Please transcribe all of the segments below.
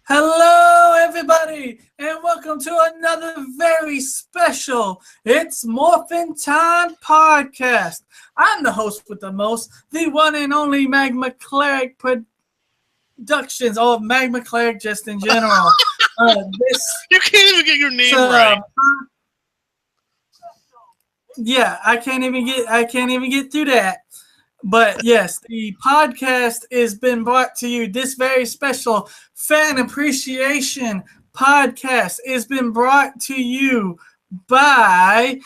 Hello, everybody, and welcome to another very special It's Morphin Time podcast. I'm the host with the most, the one and only Magma Cleric Productions, or Magma Cleric just in general. You can't even get your name right. Yeah, I can't even get through that. But yes, the podcast has been brought to you. This very special fan appreciation podcast has been brought to you by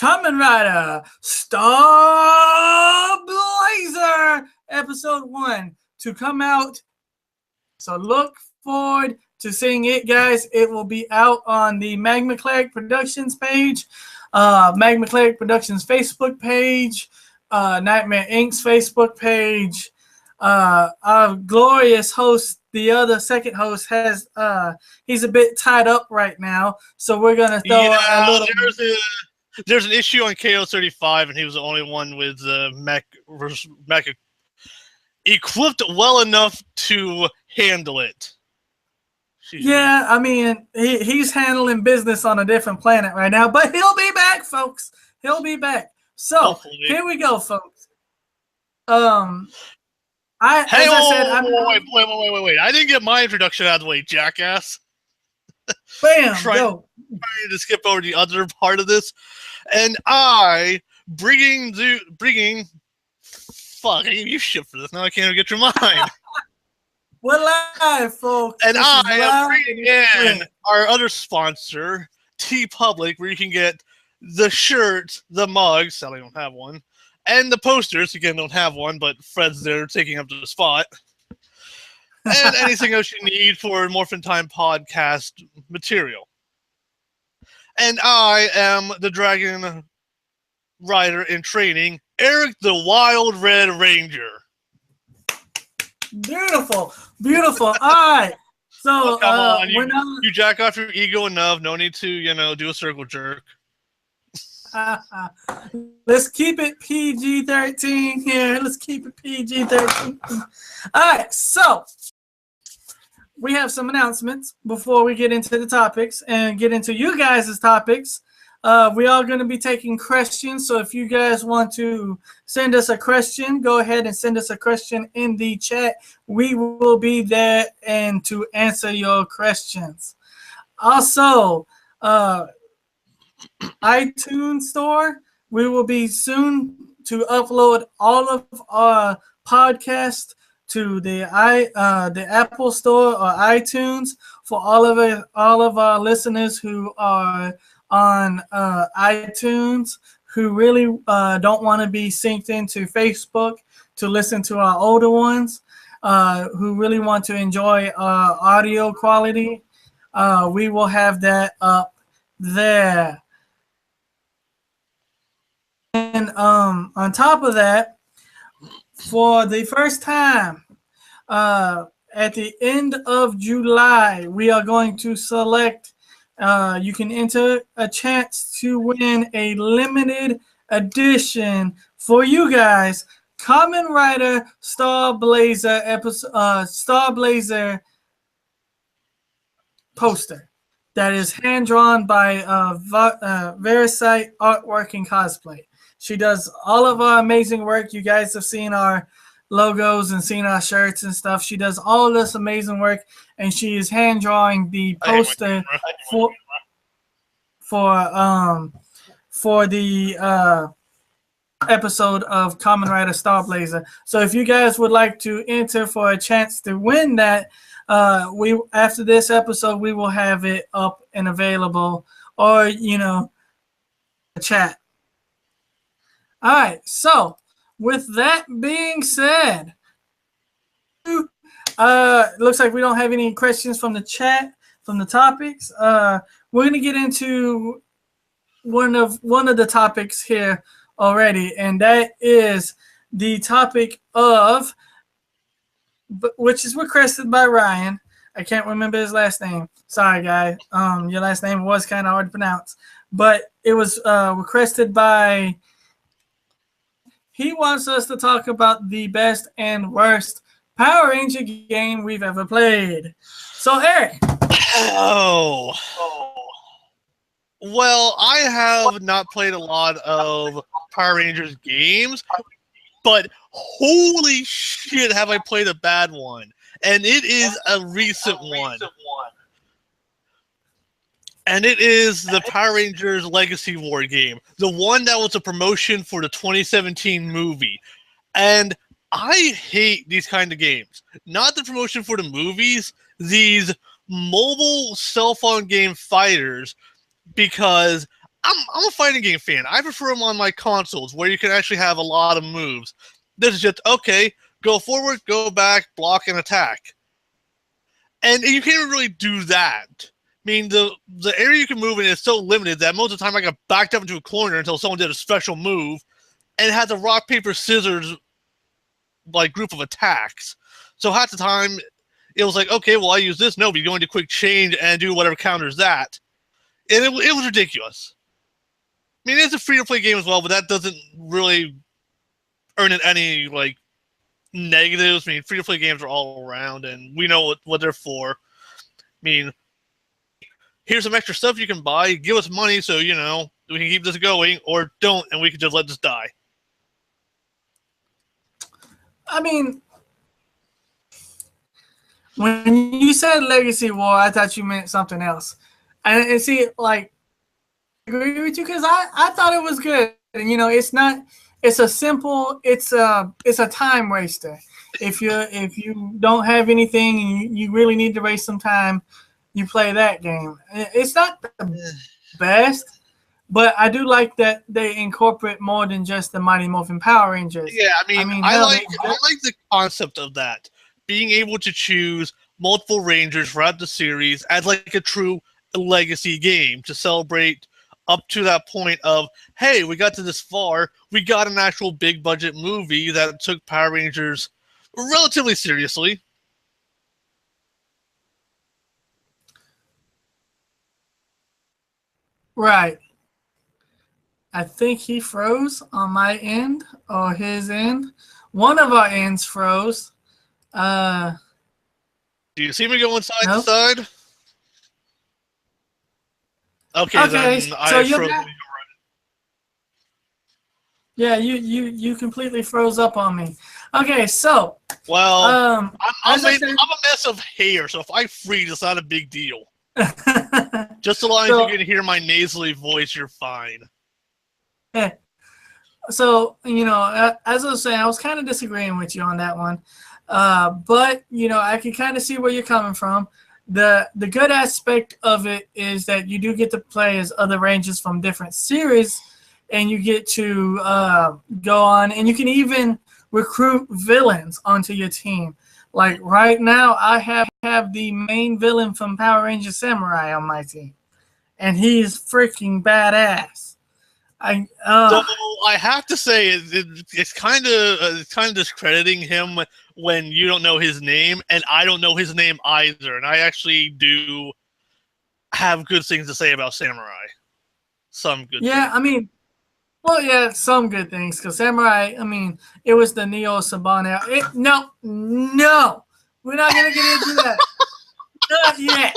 Kamen Rider Star Blazer Episode 1 to come out. So look forward to seeing it, guys. It will be out on the Magma Cleric Productions page, Magma Cleric Productions Facebook page, Nightmare Inc.'s Facebook page. Our glorious host, the second host, has he's a bit tied up right now, so we're gonna throw a little. There's an issue on KO35, and he was the only one with mech equipped well enough to handle it. Yeah, I mean, he's handling business on a different planet right now, but he'll be back, folks. He'll be back. So hopefully. Here we go, folks. Wait. I didn't get my introduction out of the way, jackass. Bam, trying to skip over the other part of this, and I bringing. Fuck, I gave you shit for this. Now I can't even get your mind. We're live, folks. And I am bringing in our other sponsor, TeePublic, where you can get the shirt, the mugs, sadly I don't have one, and the posters. Again, don't have one, but Fred's there taking up the spot. And anything else you need for Morphin Time podcast material. And I am the Dragon Rider in training, Eric the Wild Red Ranger. Beautiful, beautiful. All right. So come on, you jack off your ego enough. No need to, do a circle jerk. Let's keep it PG-13 here. Let's keep it PG-13. All right, so we have some announcements before we get into the topics and get into you guys' topics. We are going to be taking questions, so if you guys want to send us a question, go ahead and send us a question in the chat. We will be there and to answer your questions. Also, iTunes Store, we will be soon to upload all of our podcasts to the Apple Store or iTunes for all of our listeners who are on iTunes, who really don't want to be synced into Facebook to listen to our older ones, who really want to enjoy audio quality. We will have that up there. And on top of that, for the first time, at the end of July, we are going to select, you can enter a chance to win a limited edition for you guys, Kamen Rider Star Blazer poster that is hand-drawn by Verisite Artwork and Cosplay. She does all of our amazing work. You guys have seen our logos and seen our shirts and stuff. She does all of this amazing work, and she is hand drawing the poster for the episode of Kamen Rider Star Blazer. So if you guys would like to enter for a chance to win that, after this episode we will have it up and available, or chat. All right, so with that being said, looks like we don't have any questions from the chat, from the topics. We're going to get into one of the topics here already, and that is the topic of, which is requested by Ryan. I can't remember his last name. Sorry, guy. Your last name was kind of hard to pronounce, but it was requested by. He wants us to talk about the best and worst Power Ranger game we've ever played. So, Eric. Oh. Well, I have not played a lot of Power Rangers games, but holy shit, have I played a bad one. And it is a recent one. And it is the Power Rangers Legacy War game. The one that was a promotion for the 2017 movie. And I hate these kind of games. Not the promotion for the movies, these mobile cell phone game fighters, because I'm a fighting game fan. I prefer them on my consoles where you can actually have a lot of moves. This is just, okay, go forward, go back, block, and attack. And you can't even really do that. I mean, the area you can move in is so limited that most of the time I got backed up into a corner until someone did a special move, and it had the rock, paper, scissors like group of attacks. So half the time it was like, okay, well, I use this. No, but you go into quick change and do whatever counters that. And it was ridiculous. I mean, it's a free-to-play game as well, but that doesn't really earn it any, like, negatives. I mean, free-to-play games are all around, and we know what they're for. I mean, here's some extra stuff you can buy. Give us money so, you know, we can keep this going, or don't, and we can just let this die. I mean, when you said Legacy War, I thought you meant something else. And see, like, I agree with you because I thought it was good. And, you know, it's a time waster. If you don't have anything and you really need to waste some time, you play that game. It's not the best, but I do like that they incorporate more than just the Mighty Morphin Power Rangers. Yeah, I mean I like the concept of that. Being able to choose multiple Rangers throughout the series as like a true legacy game to celebrate up to that point of, hey, we got to this far. We got an actual big budget movie that took Power Rangers relatively seriously. Right. I think he froze on my end or his end. One of our ends froze. Do you see me going side no? to side? Okay, then so I froze. Yeah, you completely froze up on me. Okay, so well, I'm a mess of hair, so if I freeze, it's not a big deal. Just as long as you can hear my nasally voice, you're fine. So, you know, as I was saying, I was kind of disagreeing with you on that one. But, you know, I can kind of see where you're coming from. The good aspect of it is that you do get to play as other Rangers from different series, and you get to go on, and you can even recruit villains onto your team. Like right now, I have the main villain from Power Rangers Samurai on my team, and he's freaking badass. So I have to say it's kind of discrediting him when you don't know his name, and I don't know his name either. And I actually do have good things to say about Samurai. Some good. Yeah, things. I mean, well, yeah, some good things because Samurai. I mean, it was the Neo Saban. No, we're not gonna get into that. Not yet.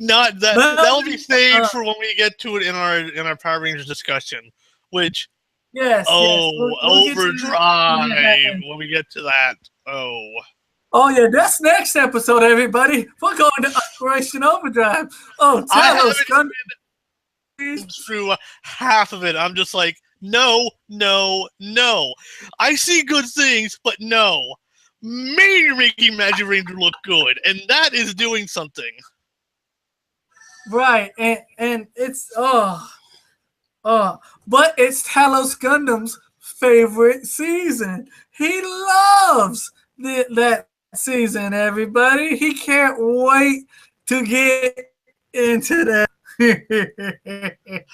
Not that. That'll be saved for when we get to it in our Power Rangers discussion. Which, yes. We'll Overdrive. When we get to that, Oh yeah, that's next episode, everybody. We're going to Operation Overdrive. Oh, tell us, through half of it, I'm just like, no. I see good things, but no. Maybe you're making Magic Ranger look good, and that is doing something. Right, and it's but it's Talos Gundam's favorite season. He loves that season, everybody. He can't wait to get into that.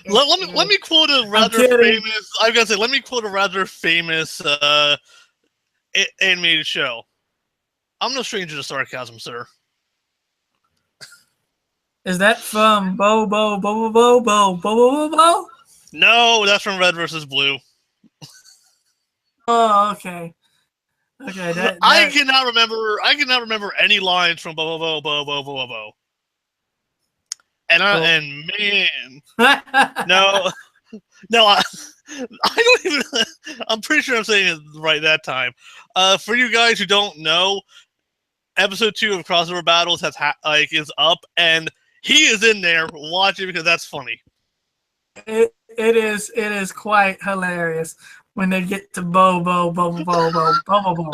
let me quote a rather famous. I gotta say, let me quote a rather famous animated show. I'm no stranger to sarcasm, sir. Is that from Bo? No, that's from Red vs. Blue. Oh, okay. Okay, that I cannot remember any lines from Bo Bo Bo Bo Bo Bo Bo. And man, no, I don't even. I'm pretty sure I'm saying it right that time. For you guys who don't know, episode 2 of Crossover Battles is up, and he is in there watching because that's funny. It is quite hilarious when they get to Bo Bo Bo Bo Bo Bo Bo Bo Bo.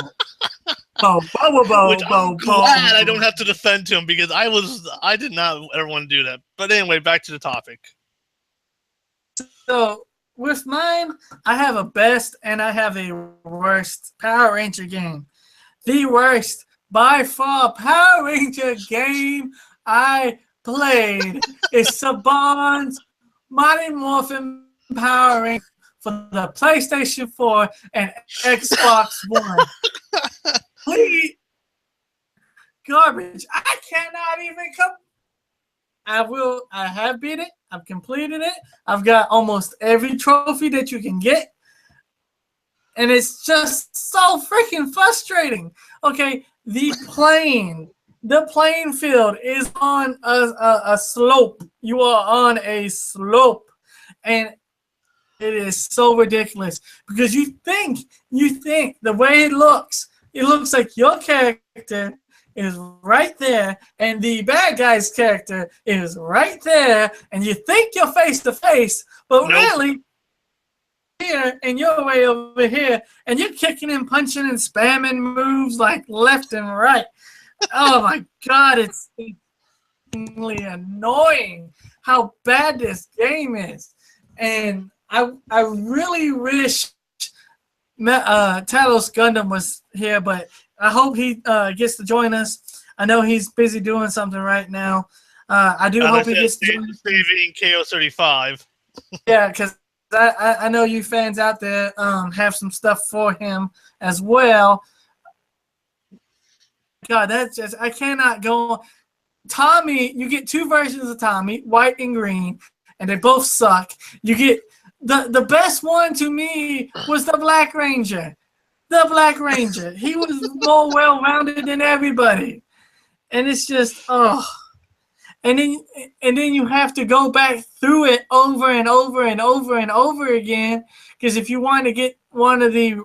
Which I'm glad I don't have to defend him because I did not ever want to do that. But anyway, back to the topic. So with mine, I have a best and I have a worst Power Ranger game. The worst by far Power Ranger game I played is Saban's Mighty Morphin Power Ranger for the PlayStation 4 and Xbox One. Please, garbage. I cannot even come. I have beat it. I've completed it. I've got almost every trophy that you can get. And it's just so freaking frustrating. Okay, the playing field is on a slope. You are on a slope. And it is so ridiculous because you think the way it looks like your character is right there and the bad guy's character is right there and you think you're face to face, but really here and you're way over here and you're kicking and punching and spamming moves like left and right. Oh my God, it's annoying how bad this game is. And I really wish Talos Gundam was here, but I hope he gets to join us. I know he's busy doing something right now. I do hope he gets to join us. Saving KO35. Yeah, because I know you fans out there have some stuff for him as well. God, that's just, I cannot go on. Tommy, you get 2 versions of Tommy, white and green, and they both suck. You get the best one to me was the Black Ranger. The Black Ranger. He was more well-rounded than everybody. And it's just, oh. And then you have to go back through it over and over and over and over again. Because if you want to get one of the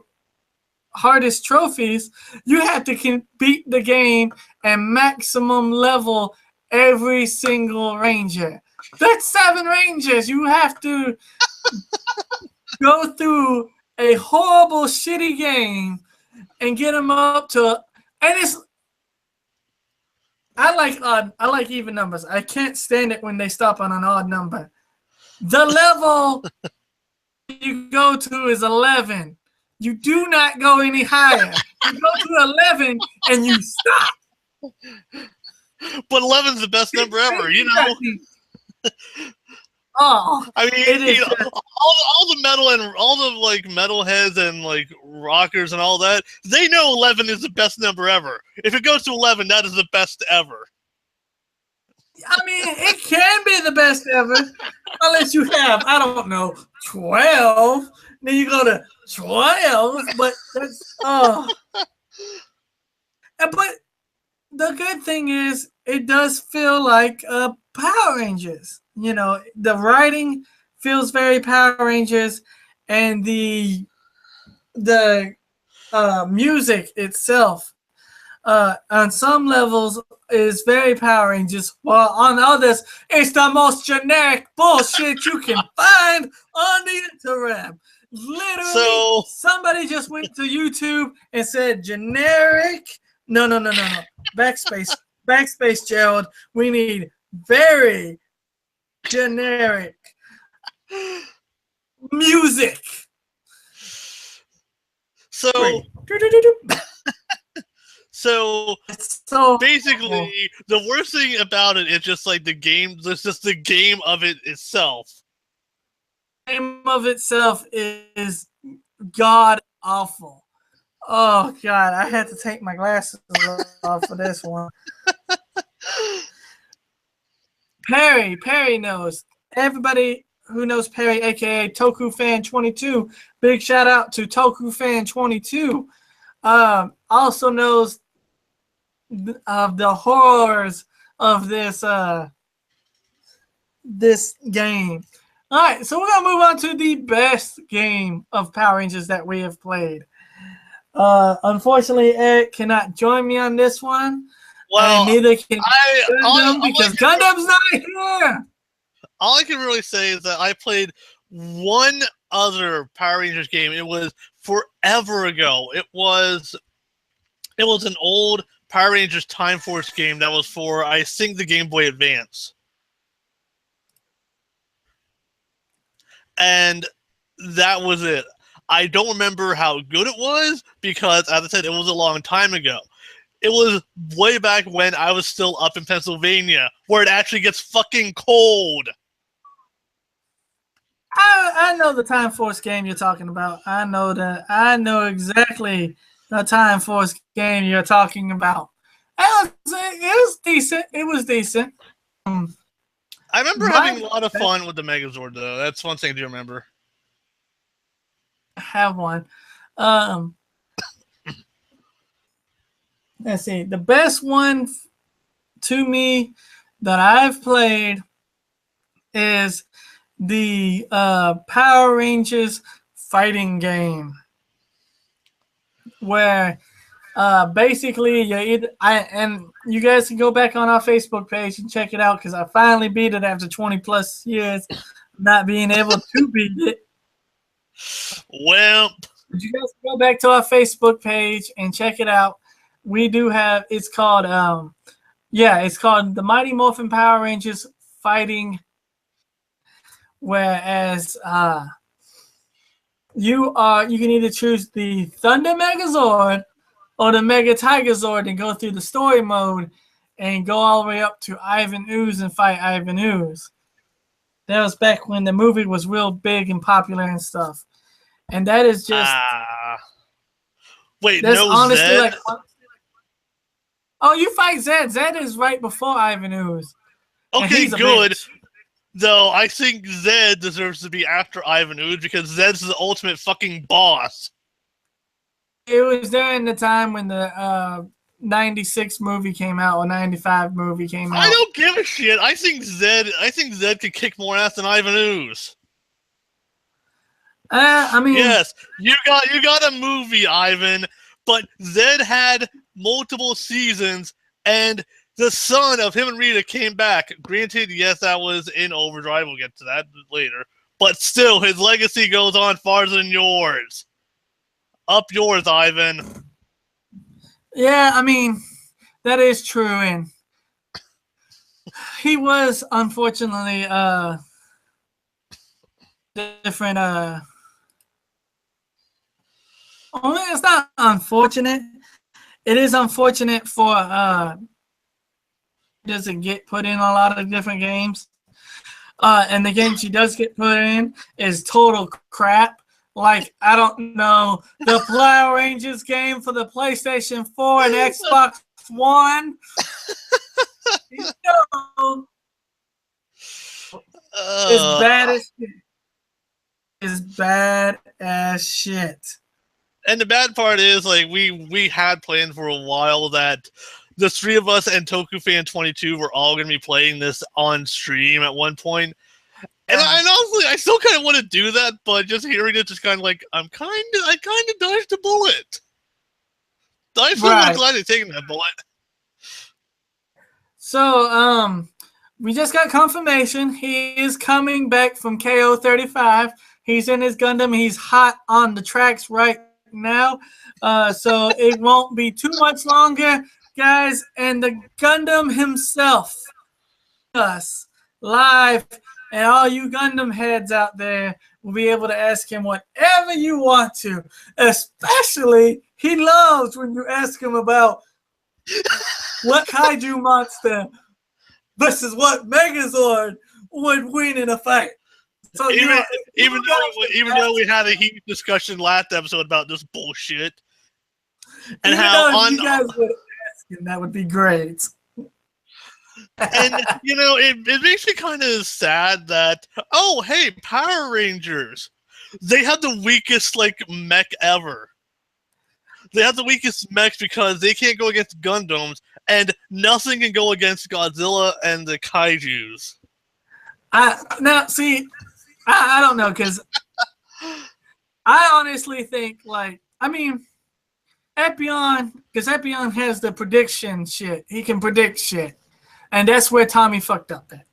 hardest trophies, you have to beat the game and maximum level every single Ranger. That's 7 Rangers. You have to go through a horrible, shitty game and get them up to, and it's. I like even numbers. I can't stand it when they stop on an odd number. The level you go to is 11. You do not go any higher. You go to 11 and you stop. But 11's the best number ever, you know. Oh, I mean, all the metal and all the like metalheads and like rockers and all that, they know 11 is the best number ever. If it goes to 11, that is the best ever. I mean, it can be the best ever, unless you have, I don't know, 12. Then you go to 12, but that's but the good thing is it does feel like Power Rangers. You know, the writing feels very Power Rangers, and the music itself on some levels is very Power Rangers, while on others it's the most generic bullshit you can find on the interweb. Literally, somebody just went to YouTube and said generic. No. Backspace, Gerald. We need very generic music. So basically, the worst thing about it is just like the game. It's just the game of it itself. The game of itself is god awful. Oh God, I had to take my glasses off for this one. Perry knows. Everybody who knows Perry, aka Toku Fan 22, big shout out to Toku Fan 22. also knows of the horrors of this game. All right, so we're gonna move on to the best game of Power Rangers that we have played. Unfortunately, Eric cannot join me on this one, Well, and neither can Gundam because Gundam's not here. All I can really say is that I played one other Power Rangers game. It was forever ago. It was an old Power Rangers Time Force game that was for, I think, the Game Boy Advance. And that was it. I don't remember how good it was because, as I said, it was a long time ago. It was way back when I was still up in Pennsylvania, where it actually gets fucking cold. I know the Time Force game you're talking about. I know that. I know exactly the Time Force game you're talking about. It was decent. It was decent. I remember having a lot of fun with the Megazord, though. That's one thing I do remember. I have one. Let's see. The best one to me that I've played is the Power Rangers fighting game, where basically you guys can go back on our Facebook page and check it out because I finally beat it after 20 plus years not being able to beat it. Well, you guys can go back to our Facebook page and check it out. We do have it's called the Mighty Morphin Power Rangers Fighting. Whereas you can either choose the Thunder Megazord or the Mega Tigerzord and go through the story mode and go all the way up to Ivan Ooze and fight Ivan Ooze. That was back when the movie was real big and popular and stuff. And that is just wait, that's no honestly Zed? Oh, you fight Zed. Zed is right before Ivan Ooze. Okay, good. Though I think Zed deserves to be after Ivan Ooze because Zed's the ultimate fucking boss. It was during the time when the 96 movie came out or 95 movie came out. I don't give a shit. I think Zed could kick more ass than Ivan Ooze. I mean, yes, you got a movie, Ivan, but Zed had multiple seasons, and the son of him and Rita came back. Granted, yes, that was in Overdrive. We'll get to that later. But still, his legacy goes on farther than yours. Up yours, Ivan. Yeah, I mean, that is true. And he was, unfortunately, different. It's not unfortunate. It is unfortunate for doesn't get put in a lot of different games. And the game she does get put in is total crap. Like, I don't know, the Power Rangers game for the PlayStation 4 and Xbox One. You know, it's bad as shit. It's bad as shit. And the bad part is, like, we had planned for a while that the three of us and TokuFan22 were all going to be playing this on stream at one point. And honestly, I still kind of want to do that, but just hearing it, just kind of like, I kind of dodged a bullet. I'm so glad they're taking that bullet. So, we just got confirmation. He is coming back from KO35. He's in his Gundam. He's hot on the tracks right now. So it won't be too much longer, guys. And the Gundam himself, us, live. And all you Gundam heads out there will be able to ask him whatever you want to. Especially, he loves when you ask him about what kaiju monster versus what Megazord would win in a fight. So even though we had a heated discussion last episode about this bullshit, and how you guys would ask him, that would be great. And, it makes me kind of sad that, oh, hey, Power Rangers. They have the weakest, mech ever. they have the weakest mechs because they can't go against Gundams, and nothing can go against Godzilla and the Kaijus. Now, see, I don't know, because I honestly think, like, I mean, Epion, because Epion has the prediction shit. He can predict shit. And that's where Tommy fucked up at.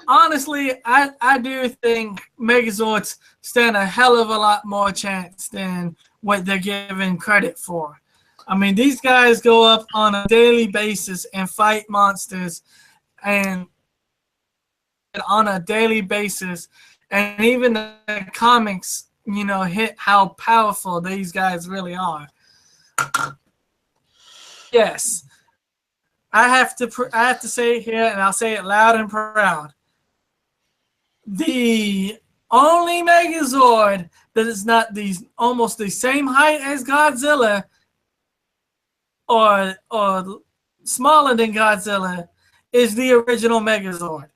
Honestly, I do think Megazords stand a hell of a lot more chance than what they're given credit for. I mean, these guys go up on a daily basis and fight monsters, and on a daily basis, and even the comics, you know, hit how powerful these guys really are. Yes, I have to say it here, and I'll say it loud and proud. The only Megazord that is not almost the same height as Godzilla, or smaller than Godzilla, is the original Megazord.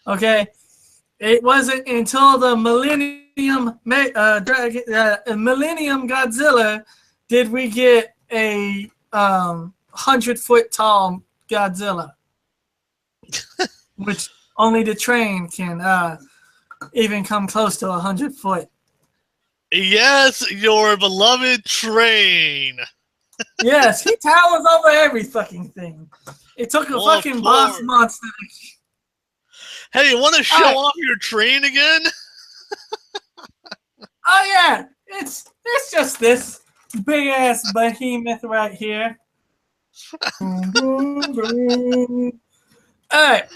Okay, it wasn't until the Millennium Godzilla did we get a 100-foot tall Godzilla, which only the train can even come close to 100 foot. Yes, your beloved train. Yes, he towers over every fucking thing. It took a fucking boss monster. Hey, you want to show off your train again? Oh yeah, it's just this big ass behemoth right here. Alright.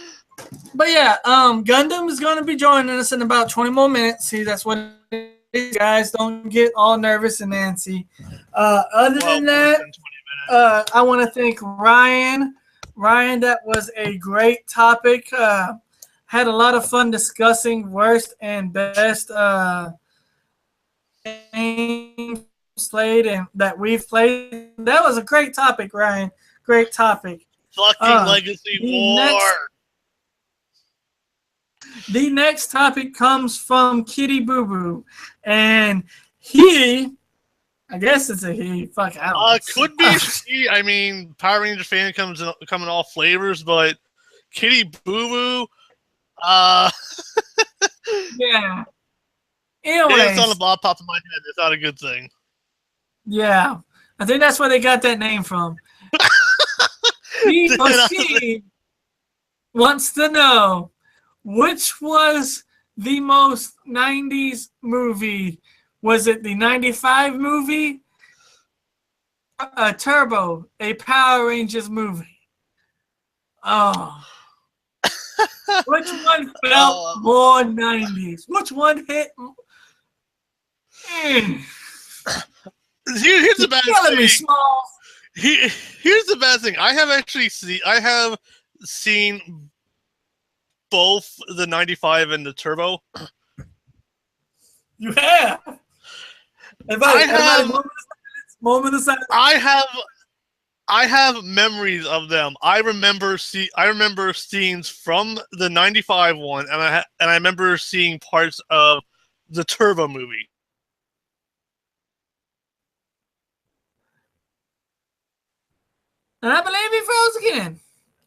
But yeah, Gundam is going to be joining us in about 20 more minutes. See, that's what it is, guys. Don't get all nervous and antsy. Other than that, I want to thank Ryan. Ryan, that was a great topic. Had a lot of fun discussing worst and best games played and that we've played. That was a great topic, Ryan. Great topic. Fucking Legacy War. The next topic comes from Kitty Boo Boo, and he, I guess it's a he. Fuck, I don't know. Could be she. I mean, Power Ranger fan come in all flavors, but Kitty Boo Boo. Yeah. Anyways, it's on the top of my head. It's not a good thing. Yeah, I think that's where they got that name from. He or she wants to know which was the most 90s movie. Was it the 95 movie? Turbo, a Power Rangers movie. Oh. Which one felt more 90s? Which one hit? Here's the bad thing. Here's the bad thing. I have seen both the 95 and the Turbo. You have. I have memories of them. I remember scenes from the 95 one, and I remember seeing parts of the Turbo movie. And I believe he froze again.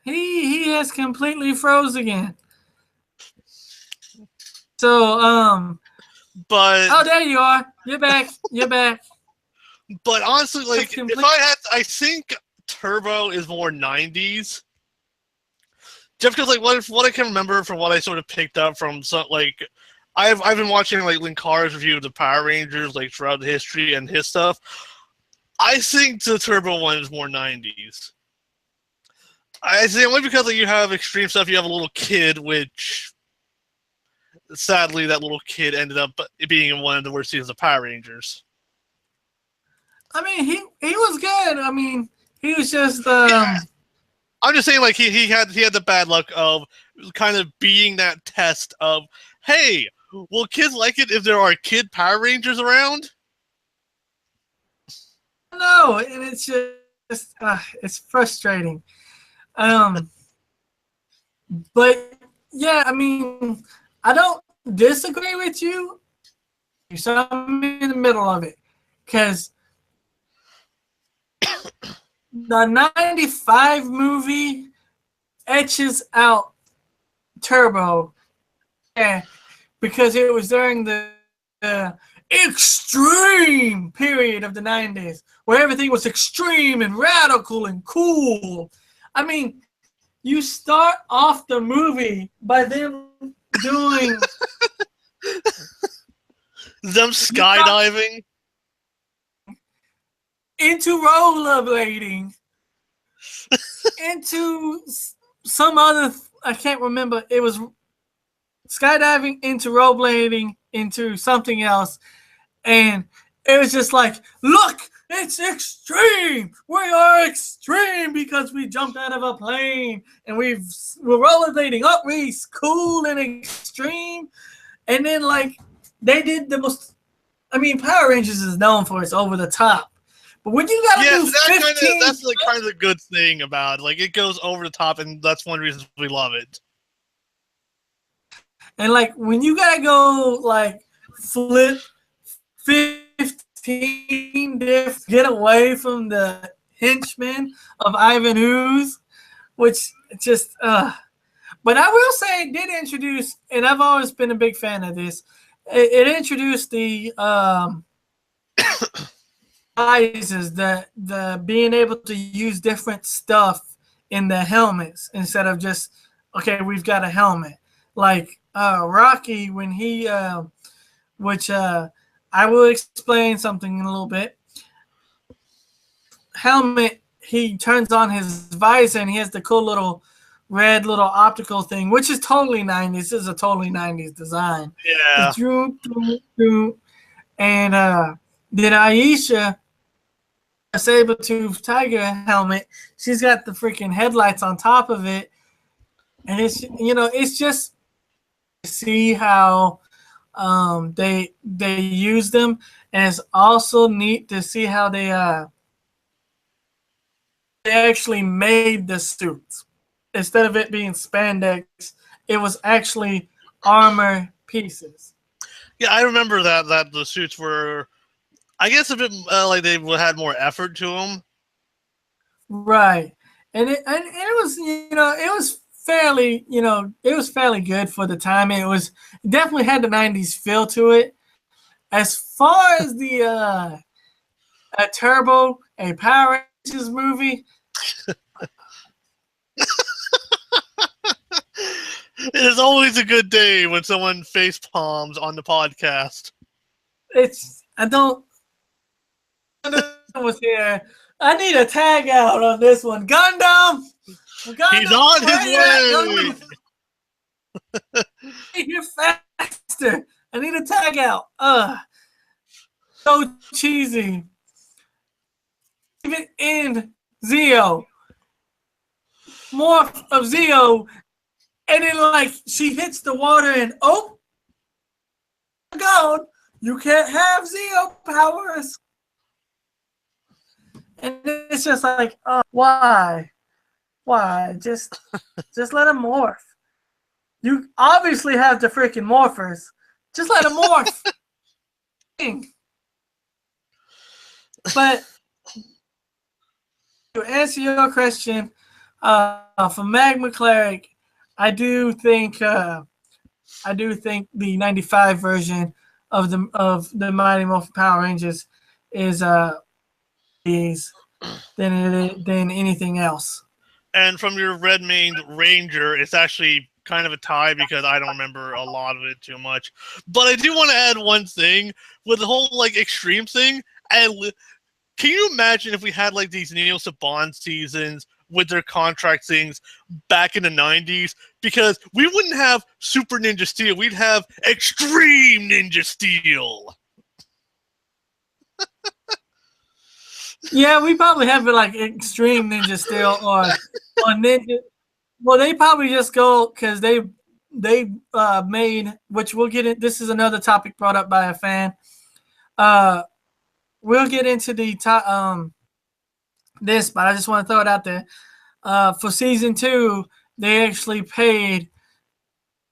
He has completely froze again. So, but oh, there you are. You're back. You're back. But honestly, like, I think Turbo is more 90s. Just because, like, what I can remember from what I sort of picked up from, I've been watching, like, Linkar's review of the Power Rangers, like, throughout the history and his stuff. I think the Turbo one is more 90s. I say only because, like, you have extreme stuff, you have a little kid, which, sadly, that little kid ended up being in one of the worst seasons of Power Rangers. I mean, he was good. I mean, he was just. Yeah. I'm just saying, like, he had the bad luck of kind of being that test of, hey, will kids like it if there are kid Power Rangers around? No, and it's just it's frustrating. But yeah, I mean, I don't disagree with you. So I'm in the middle of it because the 95 movie etches out Turbo. Yeah, because it was during the extreme period of the 90s where everything was extreme and radical and cool. I mean, you start off the movie by them doing them skydiving into rollerblading into some other, I can't remember, it was skydiving into rollerblading into something else, and it was just like, look, it's extreme. We are extreme because we jumped out of a plane and we're rollerblading up. We cool and extreme. And then like they did the most. I mean, Power Rangers is known for its over the top, but when you gotta do 15, that's like kind of the good thing about it. Like it goes over the top, and that's one reason we love it. And like when you gotta go like flip 15 different, get away from the henchmen of Ivan Ooze, which just but I will say it did introduce, and I've always been a big fan of this, it introduced the sizes, the being able to use different stuff in the helmets instead of just, okay, we've got a helmet. Like Rocky, when he which I will explain something in a little bit. Helmet, he turns on his visor and he has the cool little red little optical thing, which is totally 90s. This is a totally 90s design. Yeah. And then Aisha, a saber-tooth tiger helmet, she's got the freaking headlights on top of it. And it's, you know, it's just see how they use them, and it's also neat to see how they actually made the suits. Instead of it being spandex, it was actually armor pieces. Yeah, I remember that the suits were, I guess, a bit like they had more effort to them. Right, and it was, you know, it was fairly, you know, it was fairly good for the time. It definitely had the 90s feel to it. As far as the a Turbo, a Power Rangers movie, it is always a good day when someone face palms on the podcast. I was here. I need a tag out on this one. Gundam! He's on his way! You're faster. I need a tag out. So cheesy. Even in Zeo. Morph of Zeo. And then like she hits the water and oh my God, you can't have Zeo powers. And it's just like, oh, why? Why? Just let him morph. You obviously have the freaking morphers. Just let him morph. But to answer your question, for Magma Cleric, I do think the '95 version of the Mighty Morphin Power Rangers is than anything else. And from your red maned Ranger, it's actually kind of a tie because I don't remember a lot of it too much. But I do want to add one thing with the whole like extreme thing. And can you imagine if we had like these Neo Saban seasons with their contract things back in the 90s? Because we wouldn't have Super Ninja Steel, we'd have Extreme Ninja Steel. Yeah, we probably have it like Extreme Ninja Steel or Ninja. Well, they probably just go because they made, which we'll get in. This is another topic brought up by a fan. We'll get into the this, but I just want to throw it out there. For season 2, they actually paid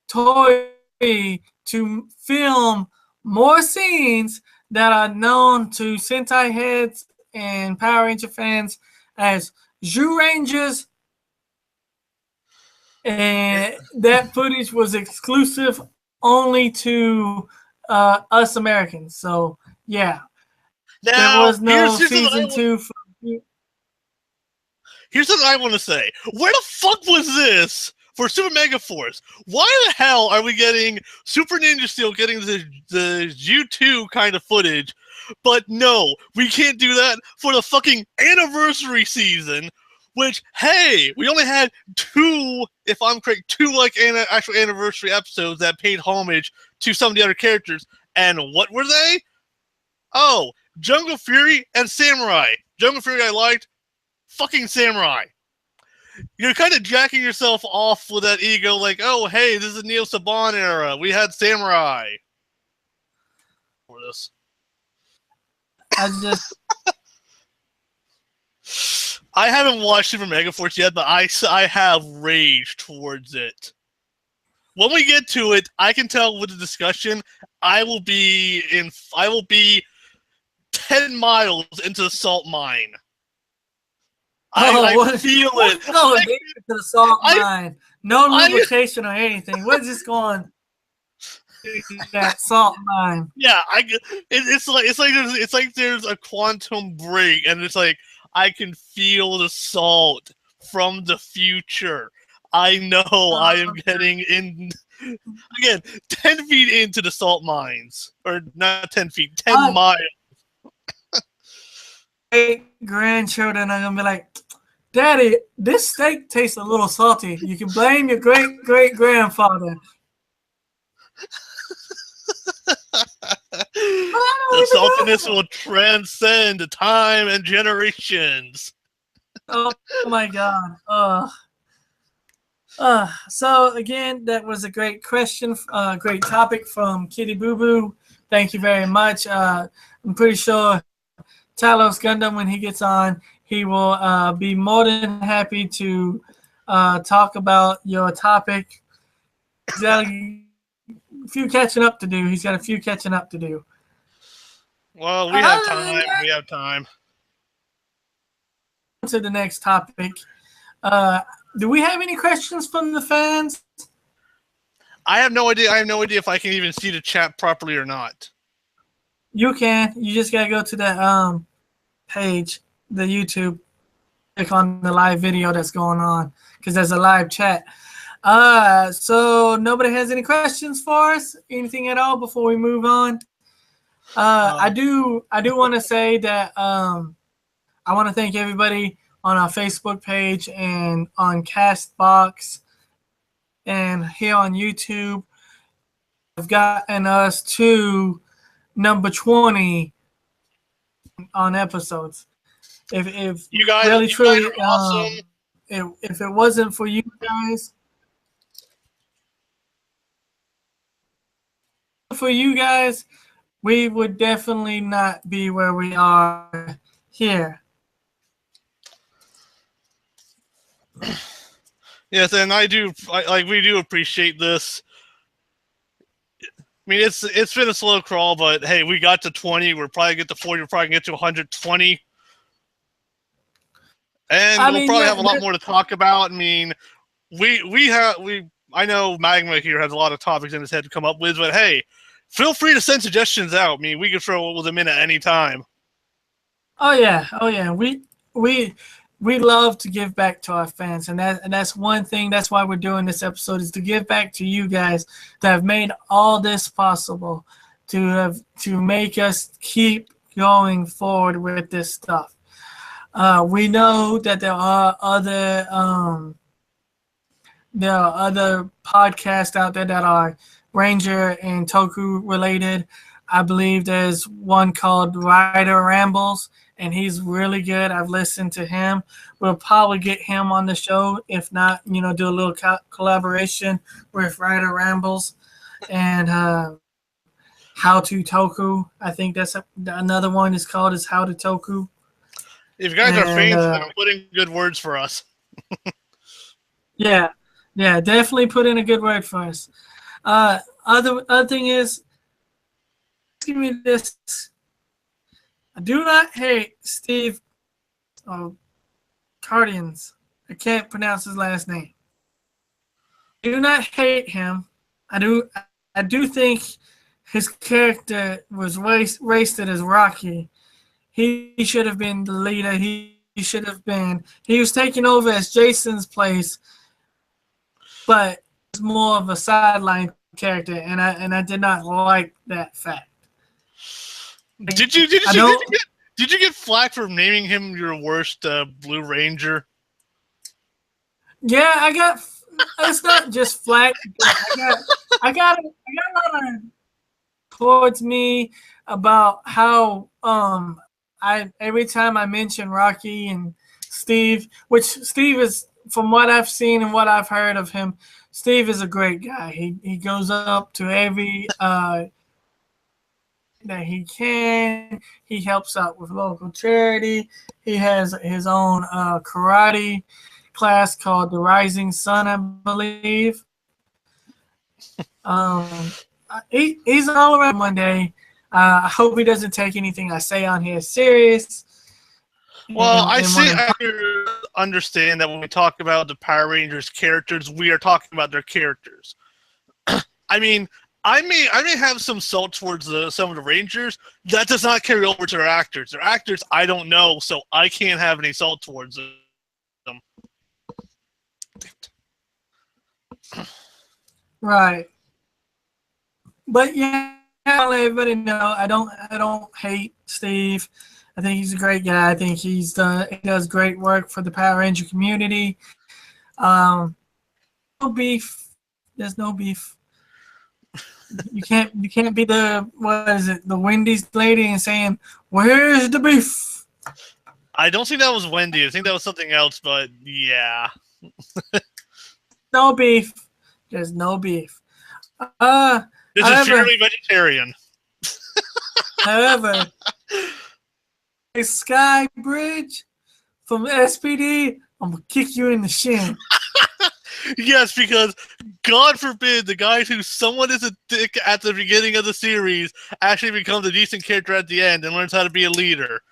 Toei to film more scenes that are known to Sentai heads and Power Ranger fans as Zhu Rangers, and that footage was exclusive only to us Americans. So yeah, there Now, was no season 2. Here's what I want to say. Where the fuck was this for Super Mega Force? Why the hell are we getting Super Ninja Steel getting the U2 kind of footage? But no, we can't do that for the fucking anniversary season, which, hey, we only had 2, if I'm correct, 2 like actual anniversary episodes that paid homage to some of the other characters. And what were they? Oh, Jungle Fury and Samurai. Jungle Fury I liked. Fucking Samurai. You're kind of jacking yourself off with that ego, like, oh, hey, this is Neo Saban era. We had Samurai. For this. I haven't watched Super Mega Force yet, but I have rage towards it. When we get to it, I can tell with the discussion, I will be 10 miles into the salt mine. I feel it. No, to the salt mine. No lubrication or anything. We're just going to that salt mine. Yeah, it's like there's a quantum break, and it's like I can feel the salt from the future. I know I am getting in again 10 feet into the salt mines, or not 10 feet, 10 miles. Grandchildren are gonna be like, Daddy, this steak tastes a little salty. You can blame your great-great-grandfather. The saltiness will transcend time and generations. Oh my God. So again, that was a great question, great topic from Kitty Boo Boo. Thank you very much. I'm pretty sure Talos Gundam, when he gets on, he will be more than happy to talk about your topic. He's got a few catching up to do. Well, we have time. We have time. To the next topic. Do we have any questions from the fans? I have no idea. I have no idea if I can even see the chat properly or not. You can. You just gotta go to the page, the YouTube, click on the live video that's going on, because there's a live chat. So nobody has any questions for us? Anything at all before we move on? I do want to say that I want to thank everybody on our Facebook page and on Castbox and here on YouTube. Have gotten us to number 20 on episodes. If you guys really truly are awesome. If it wasn't for you guys, we would definitely not be where we are here. Yes, and we do appreciate this. I mean, it's been a slow crawl, but hey, we got to 20. We'll probably get to 40. We'll probably get to 120. And we'll probably have a lot more to talk about. I mean, I know Magma here has a lot of topics in his head to come up with, but hey, feel free to send suggestions out. I mean, we can throw them in at any time. Oh yeah. We love to give back to our fans, and that's one thing. That's why we're doing this episode, is to give back to you guys that have made all this possible, to make us keep going forward with this stuff. We know that there are other podcasts out there that are Ranger and Toku related. I believe there's one called Rider Rambles, and he's really good. I've listened to him. We'll probably get him on the show. If not, do a little collaboration with Rider Rambles. And How to Toku. I think that's another one is called is How to Toku. If you guys are fans, put in good words for us. Yeah, definitely put in a good word for us. Other thing is, asking me this. I do not hate Steve Cardians. I can't pronounce his last name. I do not hate him. I do think his character was wasted as Rocky. He should have been the leader. He should have been. He was taking over as Jason's place, but was more of a sideline character, and I did not like that fact. Did you get flack for naming him your worst Blue Ranger? Yeah, I got. It's not just flack. I got a lot of towards me about how every time I mention Rocky and Steve, which Steve is, from what I've seen and what I've heard of him, Steve is a great guy. He goes up to every that he can. He helps out with local charity. He has his own karate class called the Rising Sun, I believe. He's all around one day. I hope he doesn't take anything I say on here serious. Well, I understand that when we talk about the Power Rangers characters, we are talking about their characters. I mean, I may have some salt towards some of the Rangers. That does not carry over to their actors. Their actors, I don't know, so I can't have any salt towards them. Right. But yeah, I'll let everybody know I don't hate Steve. I think he's a great guy. I think he does great work for the Power Ranger community. No beef. There's no beef. You can't be the Wendy's lady and saying, "Where's the beef?" I don't think that was Wendy. I think that was something else, but yeah. No beef. There's no beef. This is purely vegetarian. However, a Sky Bridge from SPD, I'm gonna kick you in the shin. Yes, because God forbid the guy who somewhat is a dick at the beginning of the series actually becomes a decent character at the end and learns how to be a leader.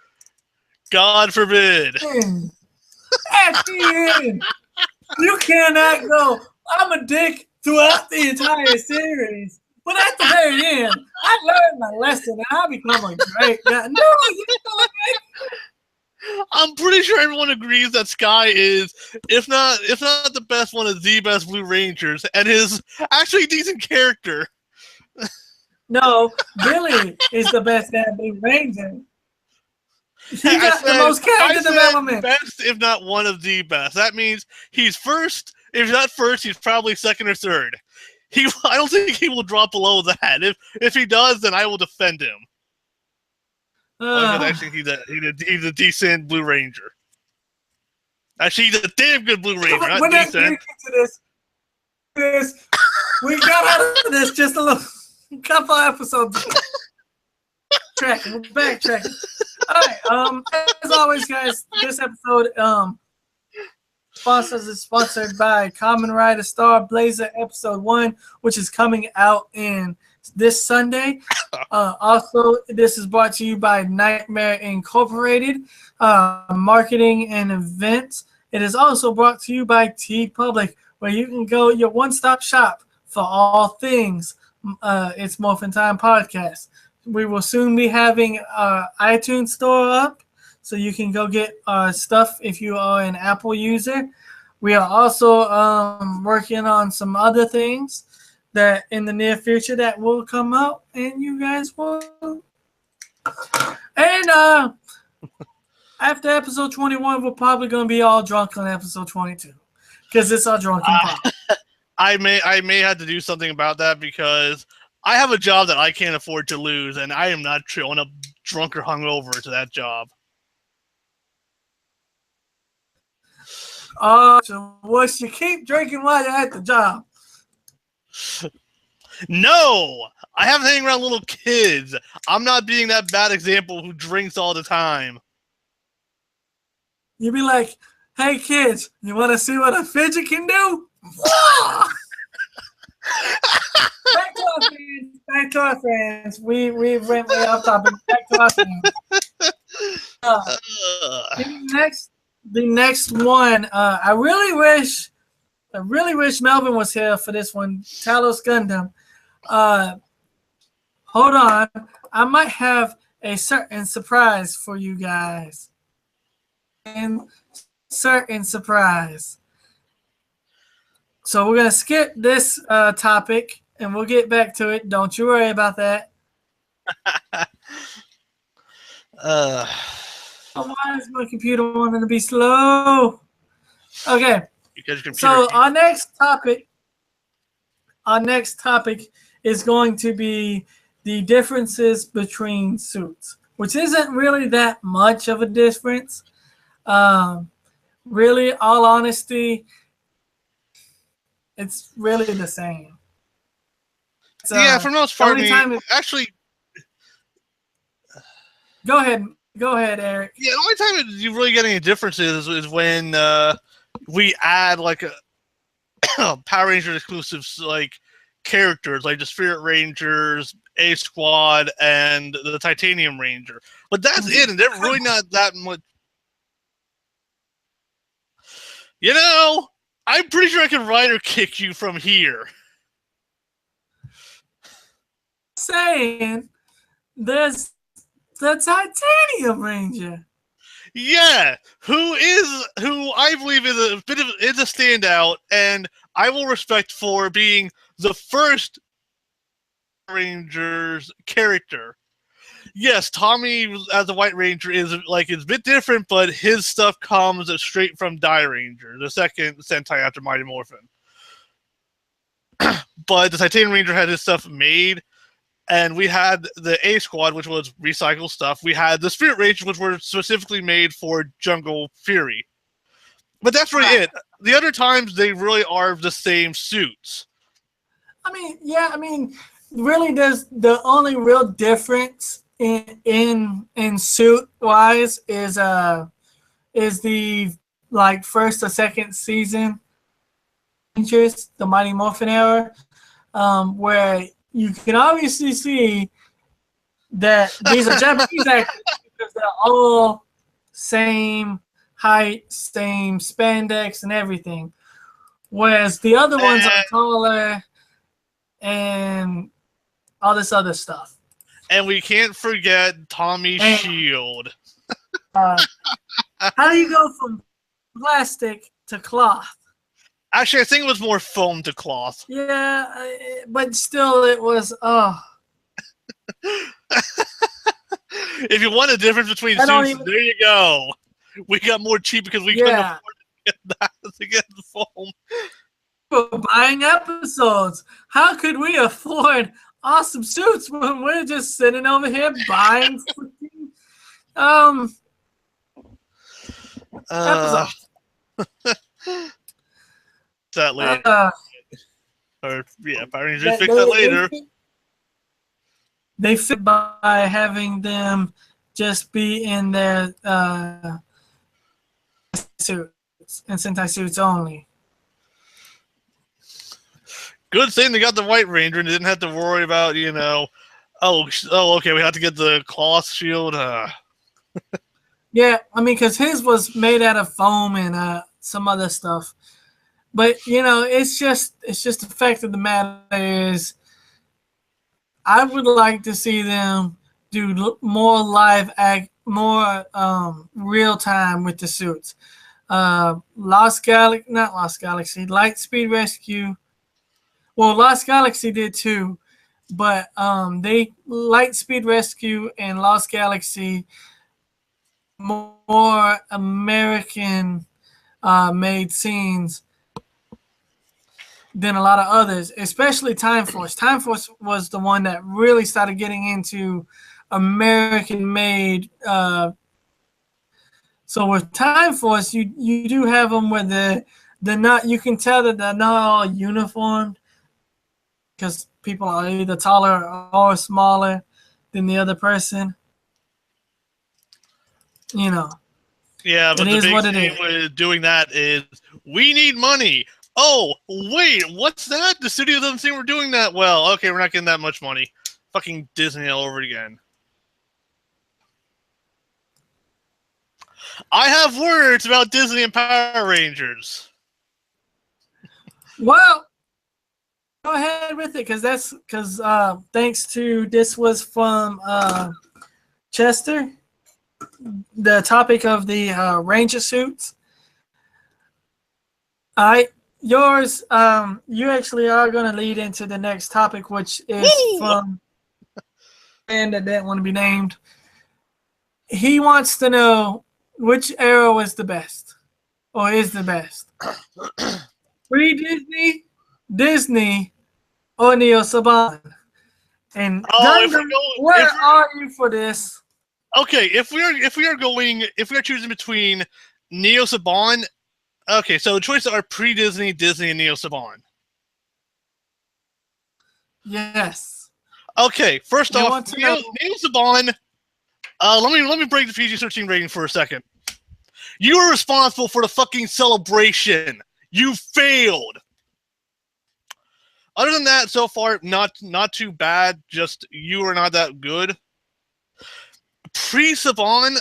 God forbid. At the end, you cannot go, I'm a dick throughout the entire series. But at the very end, I learned my lesson and I become a great guy. No, you don't. I'm pretty sure everyone agrees that Sky is, if not the best, one of the best Blue Rangers, and is actually a decent character. No, Billy is the best damn Blue Ranger. He got the most character development. Best, if not one of the best. That means he's first. If not first, he's probably second or third. I don't think he will drop below that. If he does, then I will defend him. Actually, he's a decent Blue Ranger. Actually, he's a damn good Blue Ranger. Not decent. We got out of this just a couple episodes. Backtracking. All right. As always, guys, this episode is sponsored by Kamen Rider Star Blazer Episode 1, which is coming out in this Sunday. Also, this is brought to you by Nightmare Incorporated, marketing and events. It is also brought to you by T Public, where you can go your one-stop shop for all things It's Morphin Time podcast. We will soon be having our iTunes store up, so you can go get stuff if you are an Apple user. We are also working on some other things that in the near future that will come out, and you guys will. And after episode 21, we're probably going to be all drunk on episode 22 because it's our drunken part. I may have to do something about that because I have a job that I can't afford to lose, and I am not showing up drunk or hungover to that job. So what, you keep drinking while you're at the job? No! I have to hang around little kids. I'm not being that bad example who drinks all the time. You'd be like, hey kids, you want to see what a fidget can do? Back to Back to our fans. We went way off topic. Back to our fans. The next one. I really wish Melvin was here for this one. Talos Gundam. Hold on. I might have a certain surprise for you guys. And certain surprise. So we're gonna skip this topic and we'll get back to it. Don't you worry about that. Why is my computer wanting to be slow? Okay. So our next topic is going to be the differences between suits, which isn't really that much of a difference. Really, all honesty, it's really the same. So, yeah, for the most part, actually. Go ahead, Eric. Yeah, the only time you really get any differences is when we add like a Power Ranger exclusives like characters, like the Spirit Rangers, A Squad, and the Titanium Ranger. But that's it, and they're really not that much. You know, I'm pretty sure I can rider kick you from here. Saying there's the Titanium Ranger. Yeah, who I believe is a standout, and I will respect for being the first Ranger's character. Yes, Tommy as a White Ranger is it's a bit different, but his stuff comes straight from Die Ranger, the second Sentai after Mighty Morphin. But the Titanium Ranger had his stuff made. And we had the A Squad, which was recycled stuff. We had the Spirit Rangers, which were specifically made for Jungle Fury. But that's really it. The other times, they really are the same suits. I mean, really, there's the only real difference in suit wise is the first or second season Rangers, the Mighty Morphin era, where you can obviously see that these are Japanese actors because they're all same height, same spandex, and everything. Whereas the other ones are taller and all this other stuff. And we can't forget Tommy's shield. How do you go from plastic to cloth? Actually, I think it was more foam to cloth. Yeah, but still, it was. If you want a difference between suits, there you go. We got more cheap because we couldn't afford to get the foam. We're buying episodes. How could we afford awesome suits when we're just sitting over here buying episodes? That later. Power Rangers fix that later. They fit by having them just be in their suits and Sentai suits only. Good thing they got the White Ranger and they didn't have to worry about, okay, we have to get the cloth shield. Yeah, because his was made out of foam and some other stuff. But it's just the fact of the matter is, I would like to see them do more real time with the suits. Lightspeed Rescue. Well, Lost Galaxy did too, but Lightspeed Rescue and Lost Galaxy more American made scenes than a lot of others, especially Time Force. Time Force was the one that really started getting into American-made. So with Time Force, you do have them where they're not. You can tell that they're not all uniformed because people are either taller or smaller than the other person. Yeah, but the big thing with doing that is we need money. Oh, wait, what's that? The studio doesn't seem we're doing that well. Okay, we're not getting that much money. Fucking Disney all over again. I have words about Disney and Power Rangers. Well, go ahead with it, because thanks to this was from Chester, the topic of the Ranger suits. Yours, you actually are going to lead into the next topic, which is from a man that didn't want to be named. He wants to know which era was the best, or is the best. Pre-Disney, Disney, or Neo Saban. And Gundam, where are you for this? Okay, if we are choosing between Neo Saban. Okay, so the choices are pre-Disney, Disney, and Neo Saban. Yes. Okay, first off, Neo Saban. Let me break the PG-13 rating for a second. You were responsible for the fucking celebration. You failed. Other than that, so far, not too bad. Just you are not that good. Pre-Saban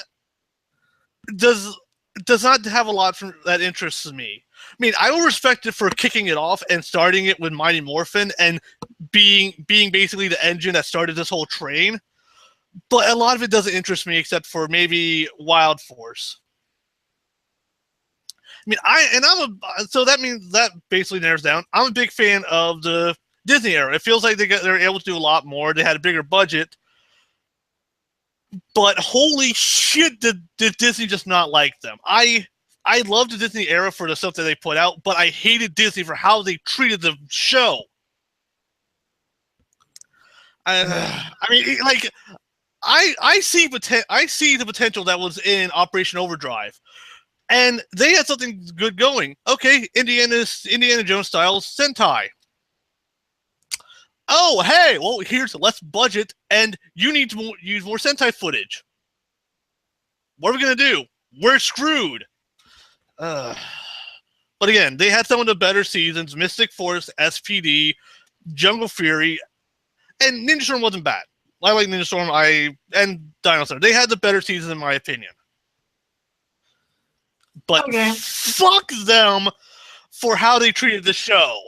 does not have a lot that interests me. I mean, I will respect it for kicking it off and starting it with Mighty Morphin and being basically the engine that started this whole train. But a lot of it doesn't interest me except for maybe Wild Force. I mean, so that means that basically narrows down. I'm a big fan of the Disney era. It feels like they're able to do a lot more. They had a bigger budget. But holy shit, did Disney just not like them? I loved the Disney era for the stuff that they put out, but I hated Disney for how they treated the show. I mean, like, I see the potential that was in Operation Overdrive, and they had something good going. Okay, Indiana Jones style Sentai. Oh, hey, well, here's less budget, and you need to use more Sentai footage. What are we going to do? We're screwed. But again, they had some of the better seasons. Mystic Force, SPD, Jungle Fury, and Ninja Storm wasn't bad. I like Ninja Storm and Dinosaur. They had the better seasons, in my opinion. But fuck them for how they treated the show.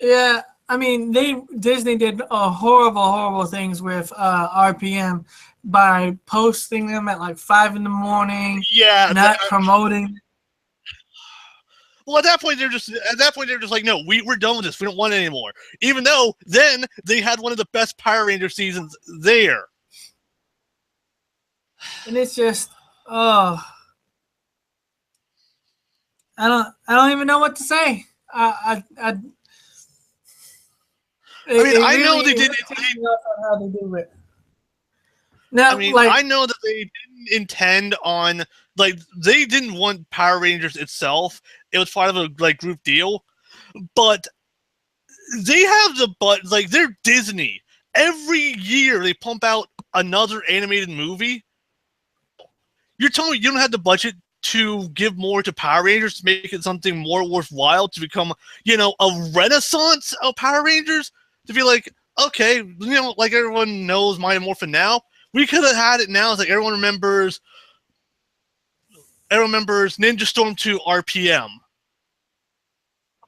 Yeah, I mean, Disney did horrible things with RPM by posting them at like 5 a.m. Yeah, not promoting. Well, at that point they're just like, no, we're done with this. We don't want it anymore. Even though then they had one of the best Power Ranger seasons there. And it's just, I don't even know what to say. I know they did how they do it. Now, I mean, I know that they didn't intend on, like, they didn't want Power Rangers itself. It was part of a group deal, but they have they're Disney. Every year they pump out another animated movie. You're telling me you don't have the budget to give more to Power Rangers to make it something more worthwhile to become, a renaissance of Power Rangers? To be like, okay, like everyone knows Mighty Morphin now. We could have had it now. It's like everyone remembers Ninja Storm 2 RPM.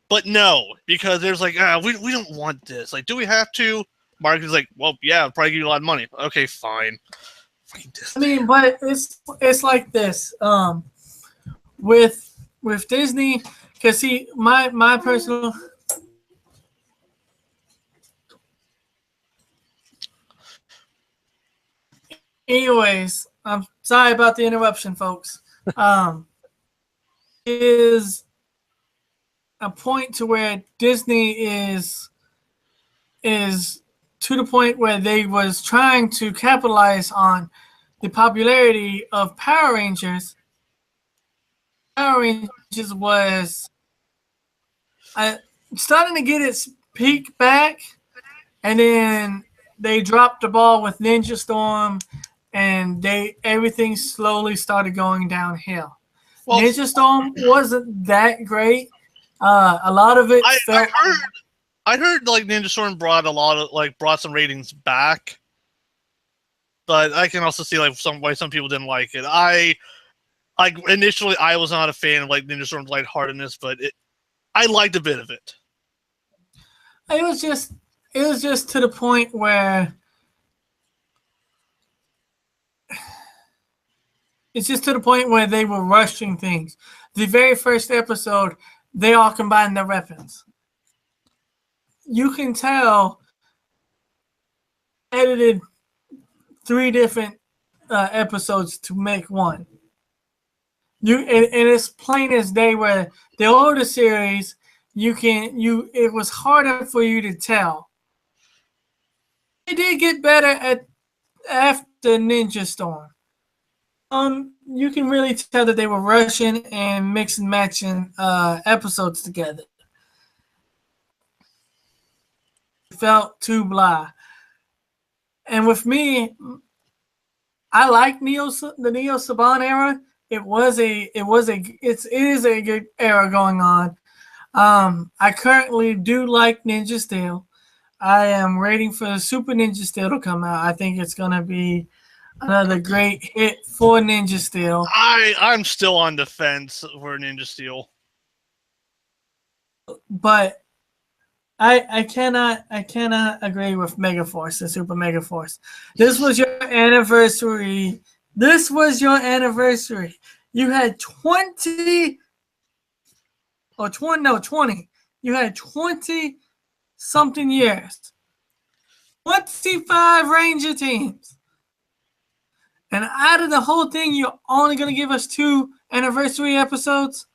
But no, because there's like, we don't want this. Like, do we have to? Mark is like, well, yeah, I'll probably give you a lot of money. Okay, fine. I mean, but it's like this. With Disney, because see, my personal. Anyways, I'm sorry about the interruption, folks. Is a point to where Disney is to the point where they was trying to capitalize on the popularity of Power Rangers. Power Rangers was starting to get its peak back, and then they dropped the ball with Ninja Storm, and everything slowly started going downhill. Well, Ninja Storm wasn't that great. A lot of it felt. I heard like Ninja Storm brought some ratings back, but I can also see like why some people didn't like it. Initially I was not a fan of like Ninja Storm's lightheartedness, but I liked a bit of it. It was just to the point where they were rushing things. The very first episode, they all combined their weapons. You can tell edited 3 different episodes to make one. And it's plain as day where the older series, it was harder for you to tell. It did get better after Ninja Storm. You can really tell that they were rushing and mix and matching episodes together. It felt too blah. And with me, I like the Neo Saban era. It is a good era going on. I currently do like Ninja Steel. I am waiting for the Super Ninja Steel to come out. I think it's gonna be another great hit for Ninja Steel. I'm still on the fence for Ninja Steel, but I cannot agree with Megaforce, the Super Megaforce. This was your anniversary. You had 20. You had 20 something years. 25 Ranger teams. And out of the whole thing, you're only going to give us 2 anniversary episodes?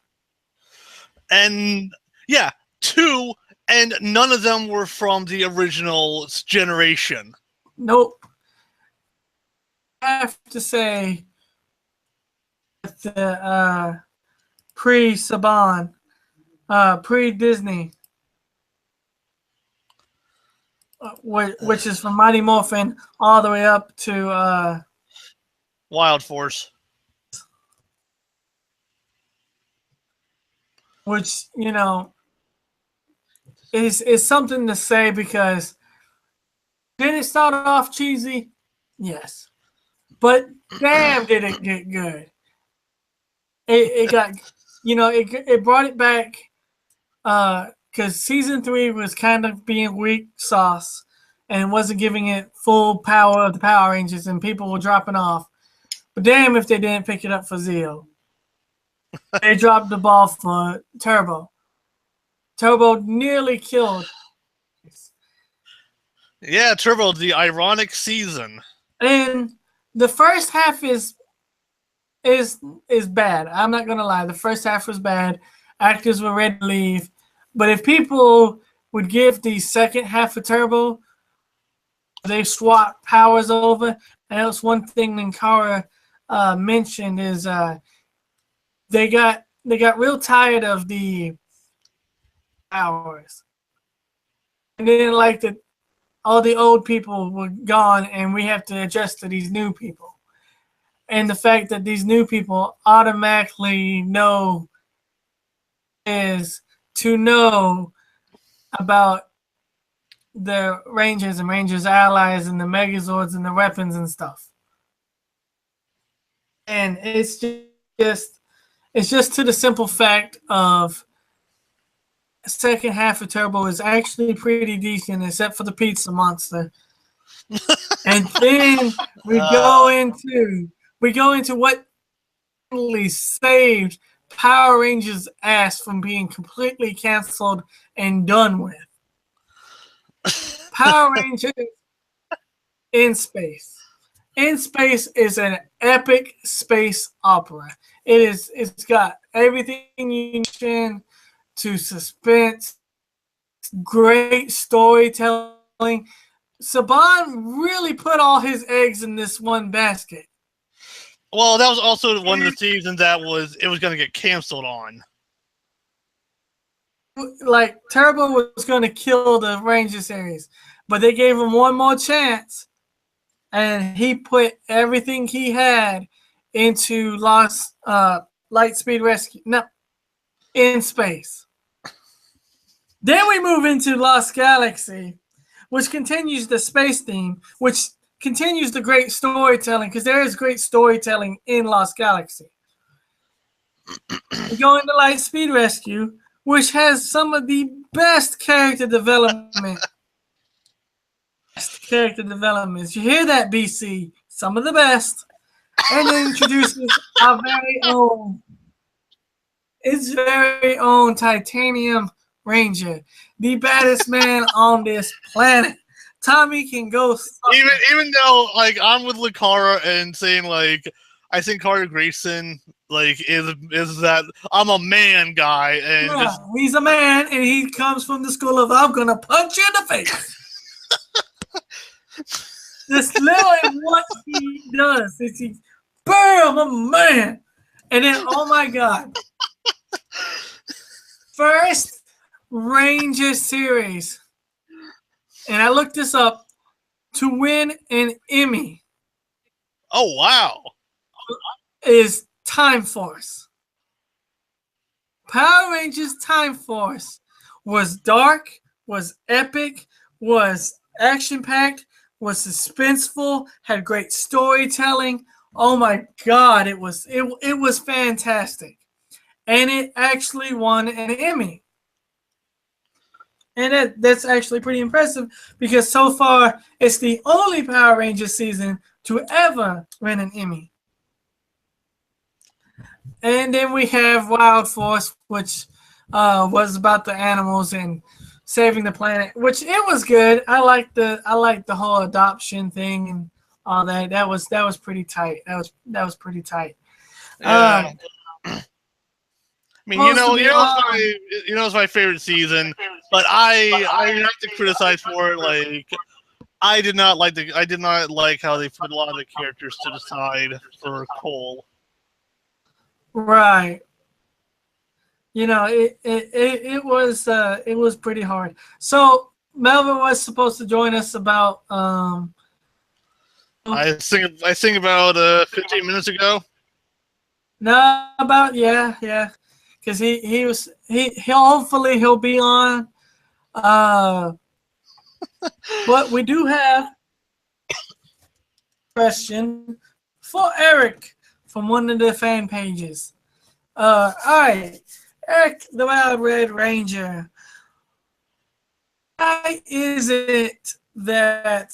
And yeah, 2, and none of them were from the original generation. Nope. I have to say, the pre-Saban, pre-Disney, which is from Mighty Morphin all the way up to Wild Force. Which, is something to say, because did it start off cheesy? Yes. But damn, did it get good. It got, it brought it back, because season 3 was kind of being weak sauce and wasn't giving it full power of the Power Rangers, and people were dropping off. But damn if they didn't pick it up for Zeo. They dropped the ball for Turbo. Turbo nearly killed. Yeah, Turbo, the ironic season. And the first half is bad. I'm not gonna lie. The first half was bad. Actors were ready to leave. But if people would give the second half of Turbo, they swap powers over. And that was one thing Ninkara mentioned, is they got real tired of the powers. And they didn't like that all the old people were gone and we have to adjust to these new people. And the fact that these new people automatically know is to know about the Rangers and Rangers allies and the Megazords and the weapons and stuff. And it's just to the simple fact of second half of Turbo is actually pretty decent, except for the pizza monster. And then we go into what really saved Power Rangers' ass from being completely canceled and done with. Power Rangers in Space. In Space is an epic space opera. It's got everything you need to suspense, great storytelling. Saban really put all his eggs in this one basket. Well, that was also one of the seasons that it was going to get canceled on. Like, Turbo was going to kill the Ranger series, but they gave him one more chance, and he put everything he had into Lightspeed Rescue. No, in space. Then we move into Lost Galaxy, which continues the space theme, which continues the great storytelling, because there is great storytelling in Lost Galaxy. We go into Lightspeed Rescue, which has some of the best character development. Character developments. You hear that, BC? Some of the best. And it introduces our very own, its very own Titanium Ranger, the baddest man on this planet. Tommy can go. Even though like I'm with Lakara and saying like I think Carter Grayson like is that I'm a man guy and yeah, he's a man and he comes from the school of I'm gonna punch you in the face. That's literally what he does. It's he, bam, I'm a man. And then oh my god. First Ranger series. And I looked this up to win an Emmy. Oh wow. Is Time Force. Power Rangers Time Force was dark, was epic, was action-packed, was suspenseful, had great storytelling. Oh my god, it was fantastic. And it actually won an Emmy. And that's actually pretty impressive because so far it's the only Power Rangers season to ever win an Emmy. And then we have Wild Force, which was about the animals and saving the planet, which it was good. I liked the whole adoption thing and all that. That was pretty tight. That was pretty tight. Yeah. I mean, it's my favorite season, but I have to criticize for it. Like, I did not like how they put a lot of the characters to the side for Cole. Right. You know, it was pretty hard. So Melvin was supposed to join us about I think about 15 minutes ago. No, about yeah, because he'll hopefully he'll be on. But we do have a question for Eric from one of the fan pages. All right, Eric, the Wild Red Ranger. Why is it that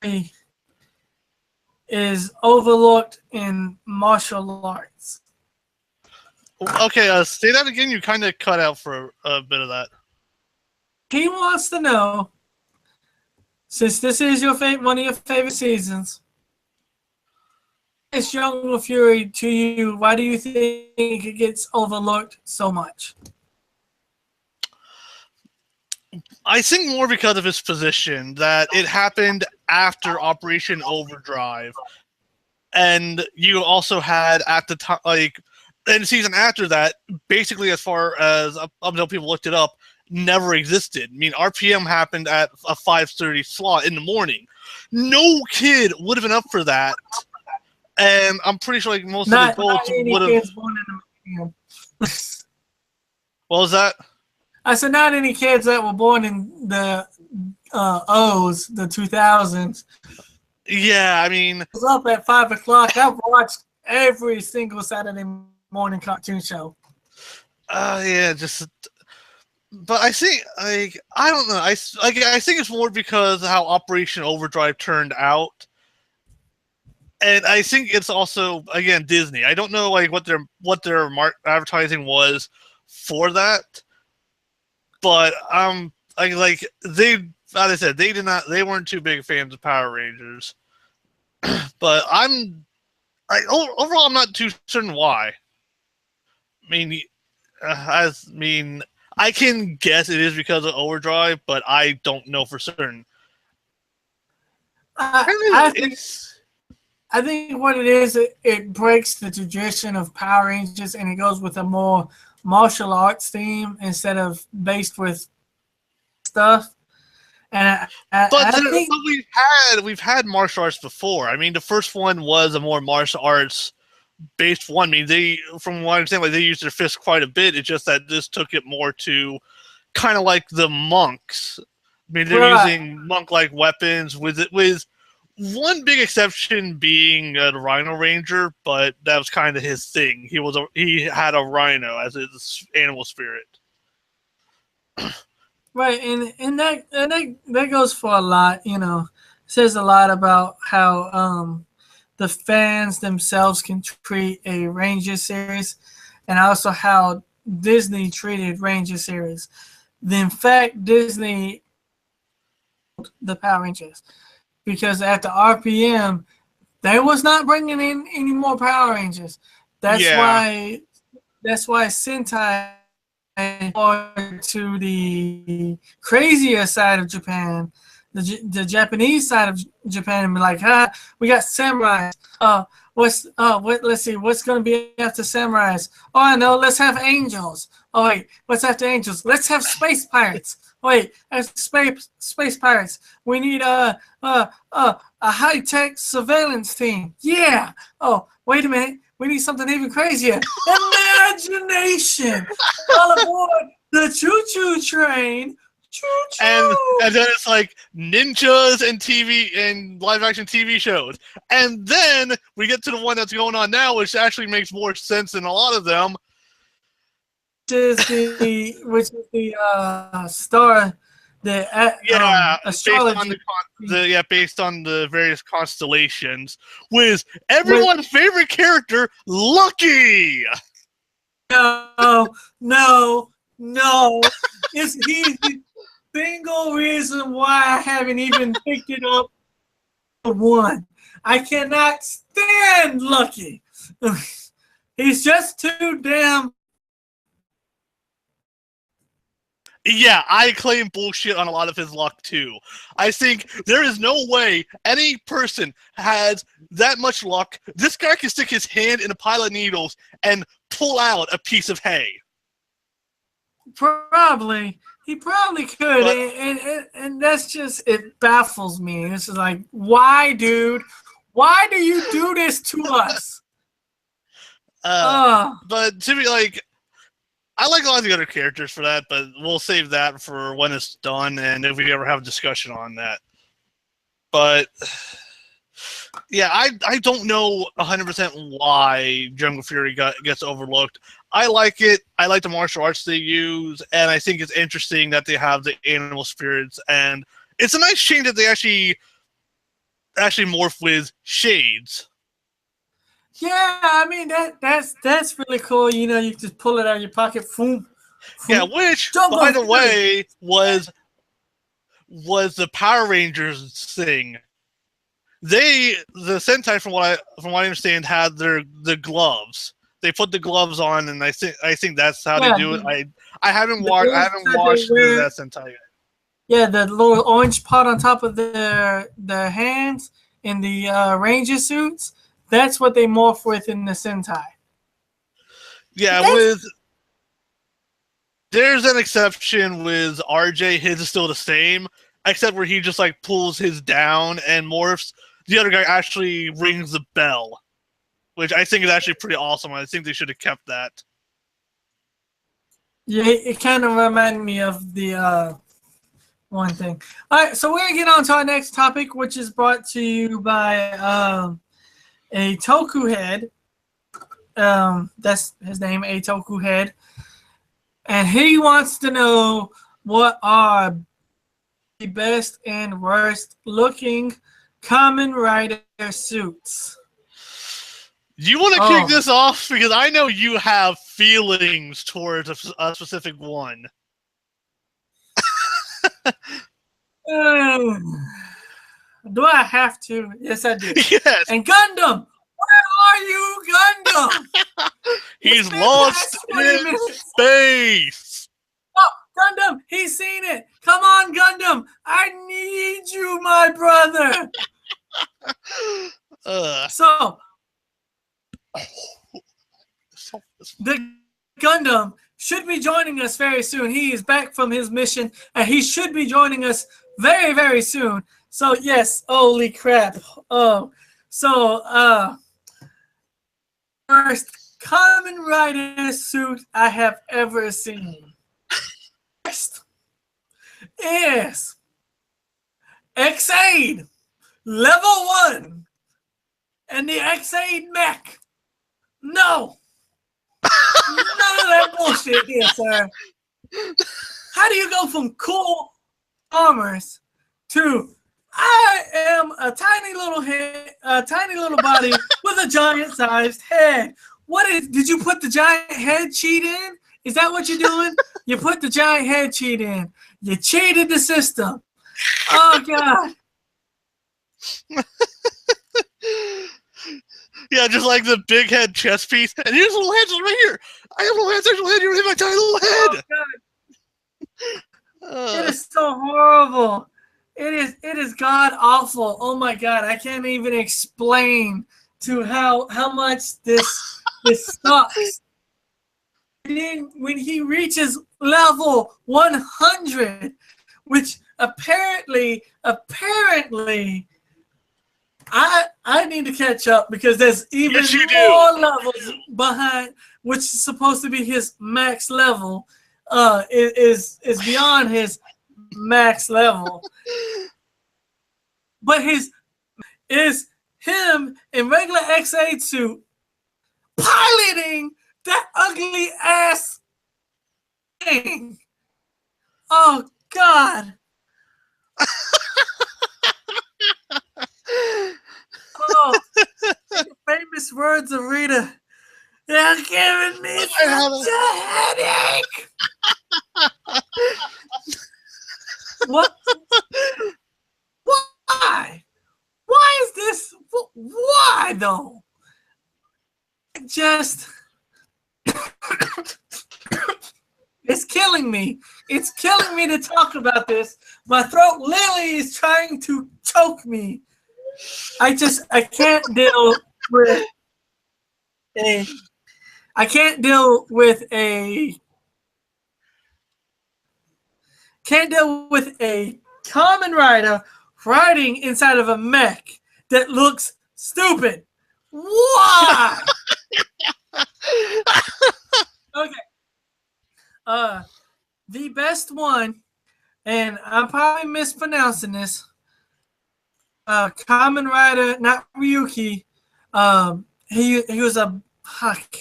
he is overlooked in martial arts? Okay, say that again. You kind of cut out for a bit of that. He wants to know, since this is one of your favorite seasons, it's Jungle Fury to you. Why do you think it gets overlooked so much? I think more because of his position, that it happened after Operation Overdrive. And you also had at the time, like, in the season after that, basically as far as, up until people looked it up, never existed. I mean, RPM happened at a 5:30 slot in the morning. No kid would have been up for that. And I'm pretty sure like most of the adults would have. What was that? I said not any kids that were born in the O's, the 2000s. Yeah, I mean, I was up at 5 o'clock. I've watched every single Saturday morning cartoon show. Yeah, just. But I think, like, I don't know. I think it's more because of how Operation Overdrive turned out. And I think it's also, again, Disney. I don't know like what their advertising was for that, but like they, as I said, they weren't too big fans of Power Rangers. But overall, I'm not too certain why. I mean, I can guess it is because of Overdrive, but I don't know for certain. I think what it is, it breaks the tradition of Power Rangers and it goes with a more martial arts theme instead of based with stuff. And I think we've had martial arts before. I mean, the first one was a more martial arts based one. I mean, they, from what I understand, like they use their fists quite a bit. It's just that this took it more to kind of like the monks. I mean, they're using monk-like weapons with one big exception being the Rhino Ranger, but that was kind of his thing. He had a rhino as his animal spirit. Right, and that goes for a lot. You know, it says a lot about how the fans themselves can treat a Ranger series, and also how Disney treated Ranger series. In fact, Disney the Power Rangers, because at the RPM they was not bringing in any more Power Rangers. That's why Sentai to the crazier side of Japan, the Japanese side of Japan, and be like, we got samurais. Let's see, what's gonna be after samurais? Oh, I know, let's have angels. Oh wait, what's after angels? Let's have space pirates. Wait, space pirates. We need a high-tech surveillance team. Yeah. Oh, wait a minute. We need something even crazier. Imagination. All aboard the choo-choo train. Choo-choo. And then it's like ninjas and TV and live-action TV shows. And then we get to the one that's going on now, which actually makes more sense than a lot of them. Which is the star, astrology. Based on the various constellations, with everyone's favorite character, Lucky. No. He's the single reason why I haven't even picked it up. One, I cannot stand Lucky. He's just too damn. Yeah, I claim bullshit on a lot of his luck, too. I think there is no way any person has that much luck. This guy can stick his hand in a pile of needles and pull out a piece of hay. Probably. He probably could. And that's just, it baffles me. It's just like, why, dude? Why do you do this to us? But to be like, I like a lot of the other characters for that, but we'll save that for when it's done and if we ever have a discussion on that. But yeah, I don't know 100% why Jungle Fury gets overlooked. I like it. I like the martial arts they use, and I think it's interesting that they have the animal spirits, and it's a nice change that they actually morph with shades. Yeah, I mean that's really cool. You know, you just pull it out of your pocket. Boom. Yeah, which by the way was the Power Rangers thing. The Sentai, from what I understand, had the gloves. They put the gloves on, and I think that's how they do it. I haven't watched that Sentai yet. Yeah, the little orange pot on top of their hands in the Ranger suits. That's what they morph with in the Sentai. Yeah, there's an exception with RJ. His is still the same, except where he just like pulls his down and morphs. The other guy actually rings the bell, which I think is actually pretty awesome. I think they should have kept that. Yeah, it kind of reminded me of the one thing. All right, so we're going to get on to our next topic, which is brought to you by a Toku head. That's his name, a Toku head. And he wants to know what are the best and worst looking Kamen Rider suits. You want to kick this off? Because I know you have feelings towards a specific one. Do I have to? Yes, I do. Yes. And Gundam! Where are you, Gundam? He's lost in space! Oh, Gundam! He's seen it! Come on, Gundam! I need you, my brother! So, the Gundam should be joining us very soon. He is back from his mission, and he should be joining us very, very soon. So, yes, holy crap. Oh, so, First Kamen Rider suit I have ever seen. Next is X-Aid Level 1 and the X-Aid mech. No. None of that bullshit here, sir. How do you go from cool armors to I am a tiny little head, a tiny little body with a giant-sized head? What is? Did you put the giant head cheat in? Is that what you're doing? You put the giant head cheat in. You cheated the system. Oh God. Yeah, just like the big head chest piece. And here's little heads right here. I have little heads, there's a little head, you're in my tiny little head. Oh, God. It is so horrible. It is god awful. Oh my God, I can't even explain to how much this sucks. When he reaches level 100, which apparently I need to catch up because there's even more levels behind, which is supposed to be his max level. Is beyond his max level. But is him in regular X-Aid suit piloting that ugly ass thing. Oh God. Oh, the famous words of Rita. They're giving me such a headache. What? Why? Why is this? Why though? Just it's killing me. It's killing me to talk about this. My throat literally is trying to choke me. I can't deal with a Kamen Rider riding inside of a mech that looks stupid. Why? Okay. The best one, and I'm probably mispronouncing this. Kamen Rider, not Ryuki. He was a fuck.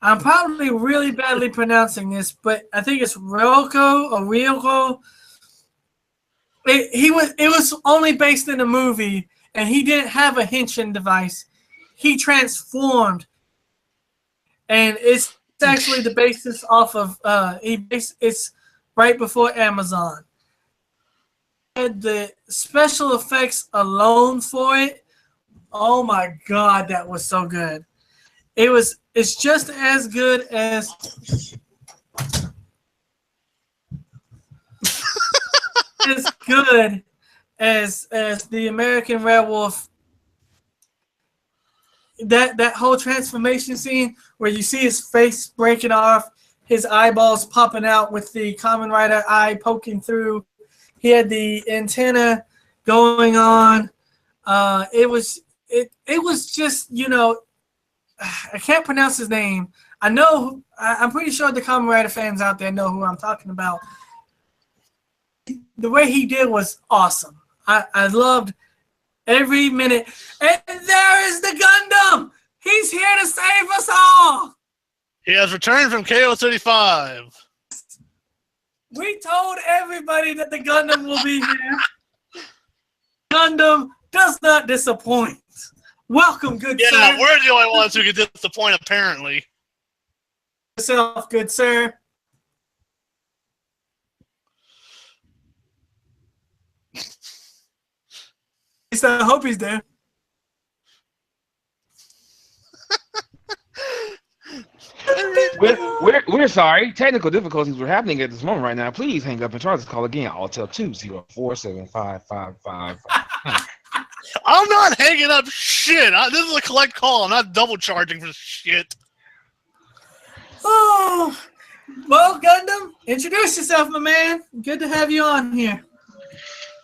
I'm probably really badly pronouncing this, but I think it's Ryoko or Ryoko. It was only based in a movie, and he didn't have a henshin device. He transformed, and it's actually the basis off of it's right before Amazon. The special effects alone for it, oh my God, that was so good. It's just as good as the American Werewolf. That whole transformation scene where you see his face breaking off, his eyeballs popping out with the Kamen Rider eye poking through. He had the antenna going on. It was just, I can't pronounce his name. I'm pretty sure the Kamen Rider fans out there know who I'm talking about. The way he did was awesome. I loved every minute. And there is the Gundam. He's here to save us all. He has returned from KO 35. We told everybody that the Gundam will be here. Gundam does not disappoint. Welcome, good sir. Yeah, we're the only ones who can disappoint, apparently. Yourself, good sir. At least I hope he's there. We're sorry. Technical difficulties were happening at this moment right now. Please hang up and try this call again. I'll tell 204-7555. I'm not hanging up shit. This is a collect call. I'm not double charging for shit. Oh, well, Gundam, introduce yourself, my man. Good to have you on here.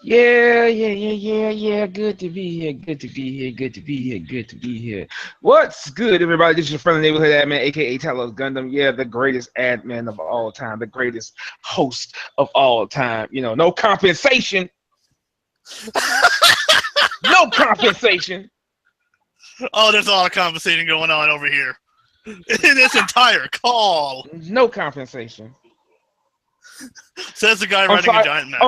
Yeah. Good to be here. Good to be here. Good to be here. Good to be here. What's good, everybody? This is your friendly neighborhood admin, aka Talos Gundam. Yeah, the greatest admin of all time, the greatest host of all time. You know, no compensation. No compensation. Oh, there's a lot of conversating going on over here. In this entire call. No compensation. Says the guy riding a giant mech.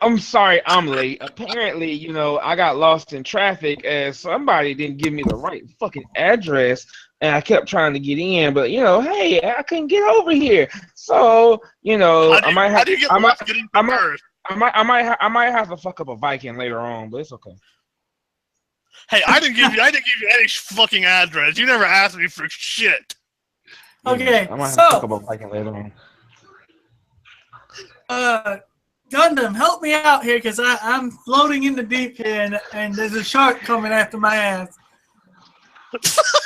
I'm sorry, I'm late. Apparently, you know, I got lost in traffic as somebody didn't give me the right fucking address, and I kept trying to get in, but you know, hey, I couldn't get over here. So, you know, I might have to fuck up a Viking later on, but it's okay. Hey, I didn't give you any fucking address. You never asked me for shit. Okay, I might have to fuck up a Viking later on. Gundam, help me out here because I'm floating in the deep here and there's a shark coming after my ass.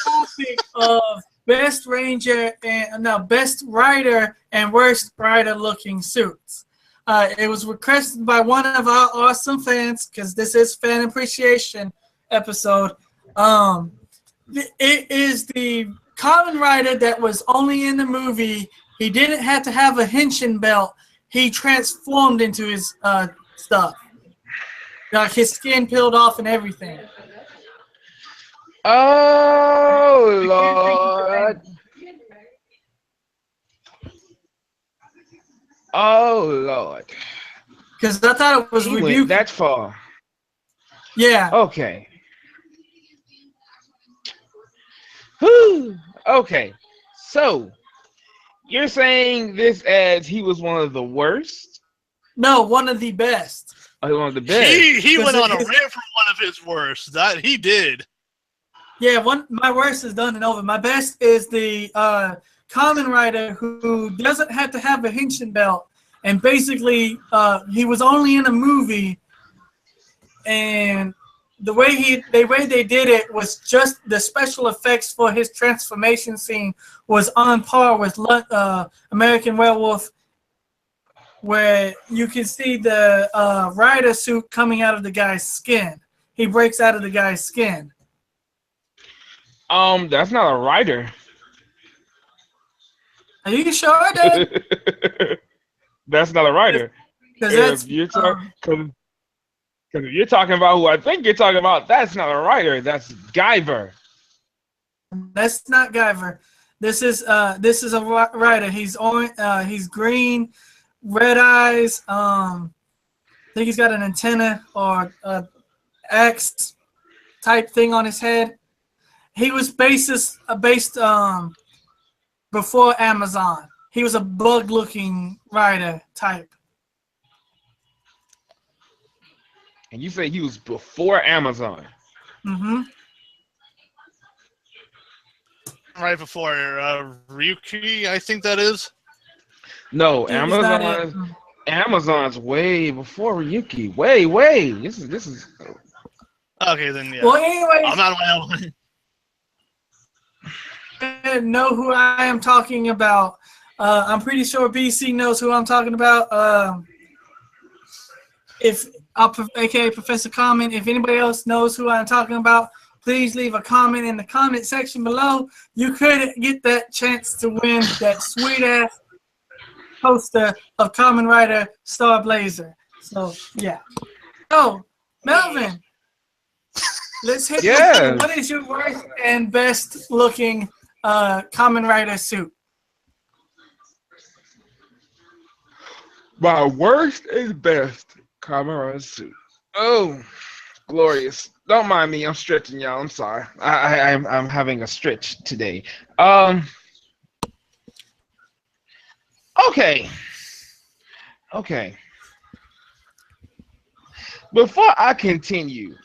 Topic of best ranger and best rider and worst rider looking suits. It was requested by one of our awesome fans because this is fan appreciation episode. It is the Kamen Rider that was only in the movie. He didn't have to have a henshin belt. He transformed into his stuff. Like his skin peeled off and everything. Oh, Lord. Oh, Lord. Because I thought it was he went that far. Yeah. Okay. Whew. Okay. So, you're saying this as he was one of the worst? No, one of the best. Oh, one of the best. He went on a rant for one of his worst. That he did. Yeah, my worst is done and over. My best is the Kamen Rider who doesn't have to have a henshin belt, and basically he was only in a movie, and the way they did it was just the special effects for his transformation scene was on par with American Werewolf, where you can see the rider suit coming out of the guy's skin. He breaks out of the guy's skin. That's not a rider. Are you sure, dude? That's not a rider. Because you're talking about who I think you're talking about, that's not a rider. That's Guyver. That's not Guyver. This is a rider. He's orange. He's green, red eyes. I think he's got an antenna or X type thing on his head. He was based before Amazon. He was a bug-looking rider type. And you say he was before Amazon? Mm-hmm. Right before Ryuki, I think that is. No, Amazon's way before Ryuki. Way. This is. Okay, then yeah. Well, anyway, I'm out of my element. Know who I am talking about. I'm pretty sure BC knows who I'm talking about. AKA Professor Comment. If anybody else knows who I'm talking about, please leave a comment in the comment section below. You could get that chance to win that sweet ass poster of Kamen Rider Star Blazer. So yeah. Oh, Melvin, let's hit. Yeah. What is your worst and best looking Kamen Rider suit? My worst and best Kamen Rider suit. Oh, glorious. Don't mind me. I'm stretching, y'all. I'm sorry. I'm having a stretch today. Okay. Before I continue,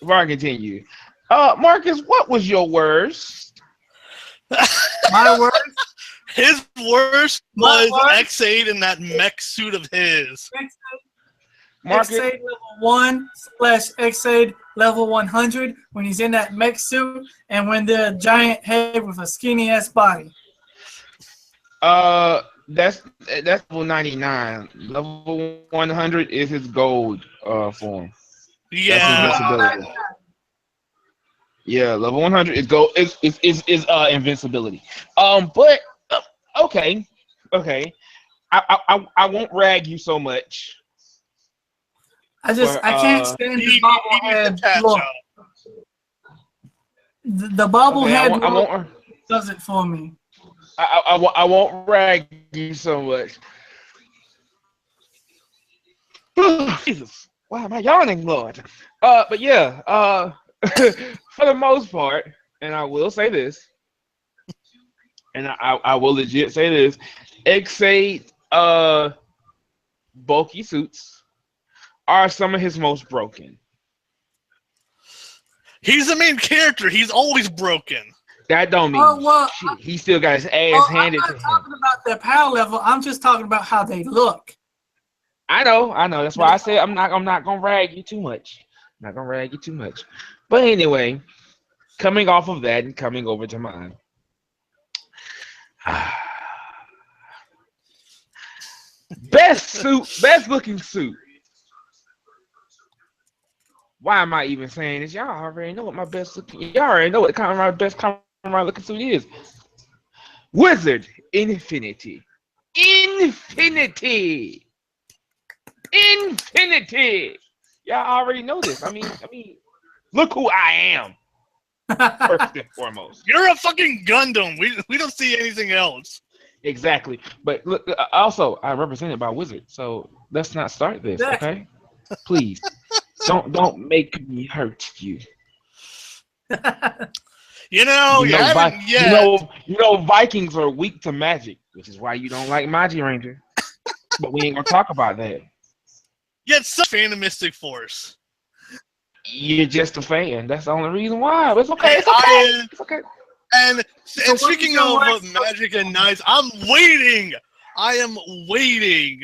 Marcus, what was your worst? My worst? His worst was X8 in that mech suit of his. X8 level 1/X8 level 100 when he's in that mech suit and when they're a giant head with a skinny ass body. That's level 99. Level 100 is his gold form. That's Yeah. invincibility. Yeah, level 100 is go is invincibility. But okay, okay. I won't rag you so much for I can't stand the He needs to bobblehead catch look. up. The okay, bobblehead I look won't does it for me. I won't rag you so much. Jesus, why am I yawning, Lord? But yeah, for the most part, and I will say this, and I will legit say this, X8 bulky suits are some of his most broken. He's the main character. He's always broken. That don't mean Oh well, shit. He still got his ass I'm handed to not him. talking about their power level. I'm just talking about how they look. I know. That's why I said I'm not gonna rag you too much. I'm not gonna rag you too much. But anyway, coming off of that and coming over to mine. Best looking suit. Why am I even saying this? Y'all already know what my best looking. Y'all already know what kind of my best kind of my looking suit is. Wizard Infinity. Infinity. Infinity. Y'all already know this. I mean, look who I am. First and foremost. You're a fucking Gundam. We don't see anything else. Exactly. But look, also I represented by Wizard, so let's not start this, okay? Please. Don't make me hurt you. You know, you haven't yet. You know Vikings are weak to magic, which is why you don't like Magi Ranger. But we ain't gonna talk about that. Yet some fan of Mystic Force. You're just a fan. That's the only reason why. It's okay. It's okay. It's okay. And speaking of magic and knights, I'm waiting. I am waiting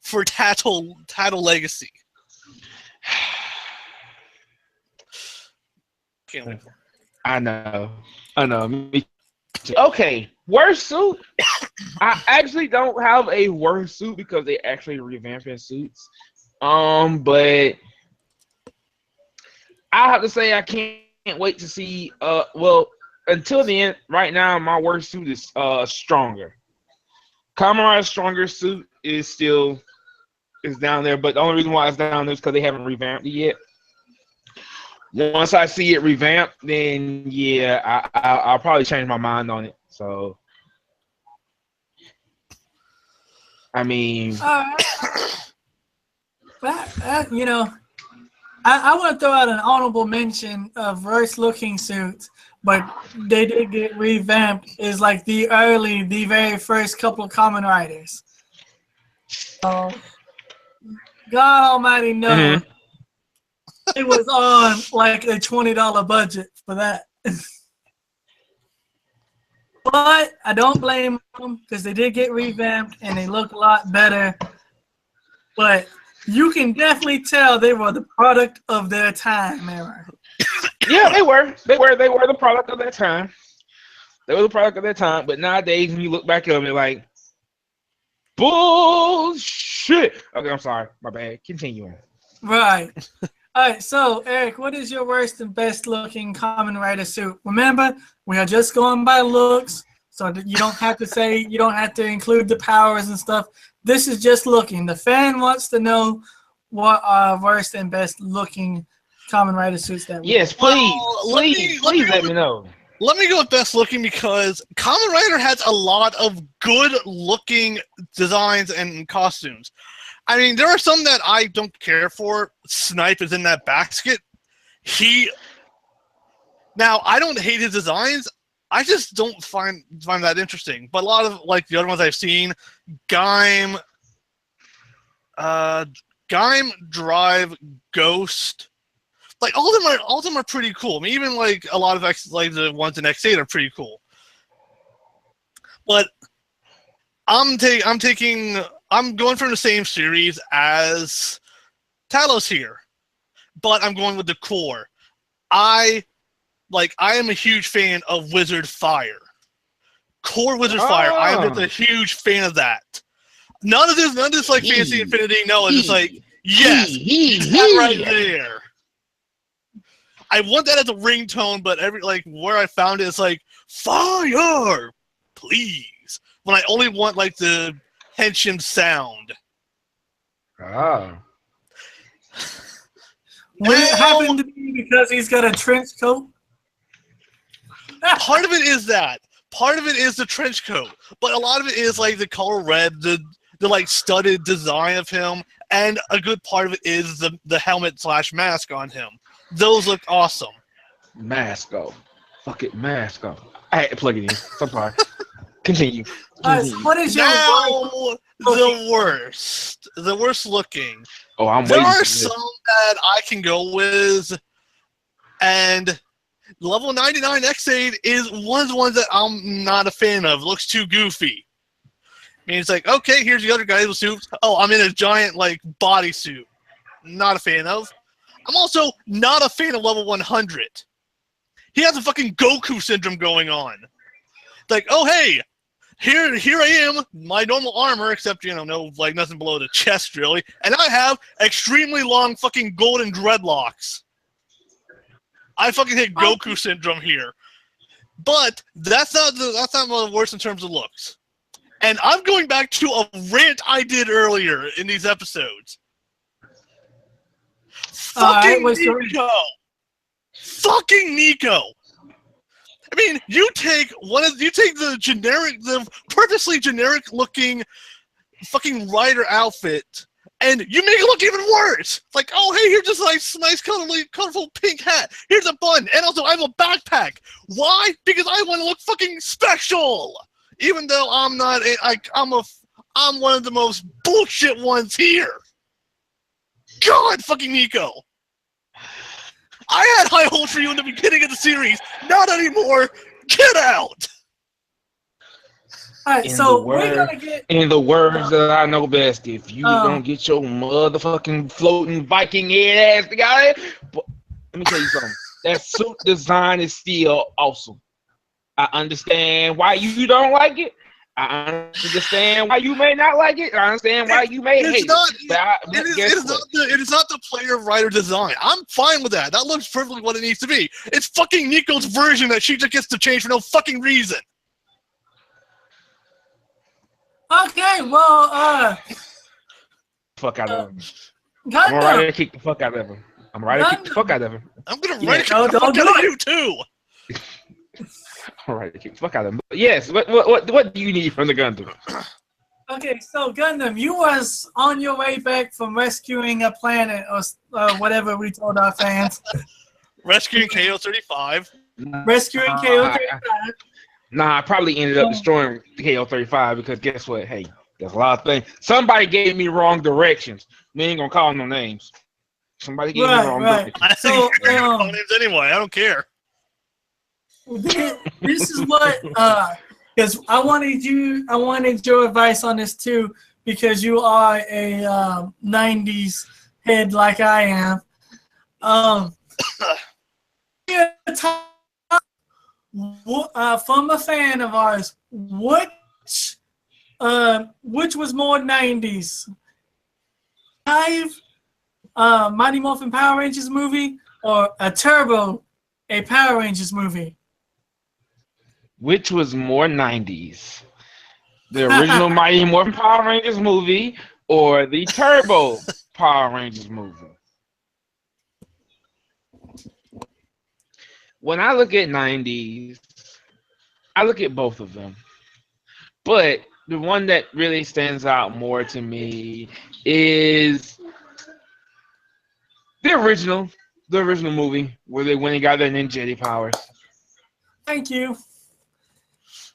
for Tattle Legacy. Can't wait for it. I know. Me too. Okay, worst suit. I actually don't have a worst suit because they actually revamped their suits. But I have to say I can't wait to see. Well, until the end. Right now, my worst suit is Stronger. Kamen Rider's Stronger suit is down there, but the only reason why it's down there is because they haven't revamped it yet. Once I see it revamped, then yeah, I'll probably change my mind on it. So, I mean, you know, I want to throw out an honorable mention of worst looking suits, but they did get revamped. Is like the very first couple of Kamen Riders. So, God Almighty knows. Mm-hmm. It was on like a $20 budget for that. But I don't blame them because they did get revamped and they look a lot better. But you can definitely tell they were the product of their time, man. Yeah, they were. They were the product of their time. They were the product of their time. But nowadays, when you look back at them, you're like, bullshit. Okay, I'm sorry. My bad. Continuing. Right. All right, so Eric, what is your worst and best looking Kamen Rider suit? Remember, we are just going by looks, so that you don't have to include the powers and stuff. This is just looking. The fan wants to know what are worst and best looking Kamen Rider suits that we Yes, please, please let me know. Let me go with best looking because Kamen Rider has a lot of good looking designs and costumes. I mean, there are some that I don't care for. Snipe is in that basket. Now, I don't hate his designs. I just don't find that interesting. But a lot of like the other ones I've seen, Gaim, Drive, Ghost, like all of them are pretty cool. I mean, even like a lot of the ones in X8 are pretty cool. But I'm going from the same series as Talos here, but I'm going with the core. I am a huge fan of Wizard Fire. Core Wizard Fire. I am just a huge fan of that. None of this like fancy infinity. No, it's just like yes, that right there. I want that as a ringtone, but where I found it, it's like fire, please. When I only want like the henshin sound. Ah. Would it happen to be because he's got a trench coat? Part of it is that. Part of it is the trench coat, but a lot of it is like the color red, the like studded design of him, and a good part of it is the helmet / mask on him. Those look awesome. Mask go. Fuck it, mask go. I had to plug it in. I'm sorry. Continue. What is your the worst? The worst looking. Oh, I'm there waiting. There are some that I can go with, and level 99 X8 is one of the ones that I'm not a fan of. It looks too goofy. I mean, it's like, okay, here's the other guy with suit. Oh, I'm in a giant, like, bodysuit. Not a fan of. I'm also not a fan of level 100. He has a fucking Goku syndrome going on. Like, oh, hey, here I am, my normal armor, except, you know, no, like, nothing below the chest, really. And I have extremely long fucking golden dreadlocks. I fucking hit Goku syndrome here. But that's not the worst in terms of looks. And I'm going back to a rant I did earlier in these episodes. Fucking Nico! Fucking Nico! I mean, you take the purposely generic looking fucking rider outfit, and you make it look even worse. It's like, oh, hey, here's just like nice, colorful pink hat. Here's a button, and also I have a backpack. Why? Because I want to look fucking special. Even though I'm not, I'm one of the most bullshit ones here. God, fucking Nico. I had high hopes for you in the beginning of the series. Not anymore. Get out. All right, so we're gonna get in the words that I know best. If you don't get your motherfucking floating Viking head ass together, but let me tell you something. That suit design is still awesome. I understand why you don't like it. I understand why you may not like it. I understand why you may hate it. It is not the player writer design. I'm fine with that. That looks perfectly what it needs to be. It's fucking Nico's version that she just gets to change for no fucking reason. Okay, well, fuck out of him. I'm ready to kick the fuck out of him. I'm ready to kick the fuck out of him. I'm gonna ready to kick the fuck out of you too. All right, kick the fuck out of him. But yes, what do you need from the Gundam? Okay, so Gundam, you was on your way back from rescuing a planet or whatever we told our fans. Rescuing KO-35. Rescuing KO-35. Nah, I probably ended up destroying KO-35 because guess what? Hey, there's a lot of things. Somebody gave me wrong directions. We ain't gonna call no names. Somebody gave me wrong directions. I think you're gonna call names anyway. I don't care. This is what because I wanted your advice on this too, because you are a 90s head like I am. From a fan of ours, which was more 90s? Mighty Morphin Power Rangers movie or a Turbo, a Power Rangers movie? Which was more 90s? The original Mighty Morphin Power Rangers movie or the Turbo Power Rangers movie? When I look at 90s, I look at both of them. But the one that really stands out more to me is the original movie where they went and got their ninja powers. Thank you.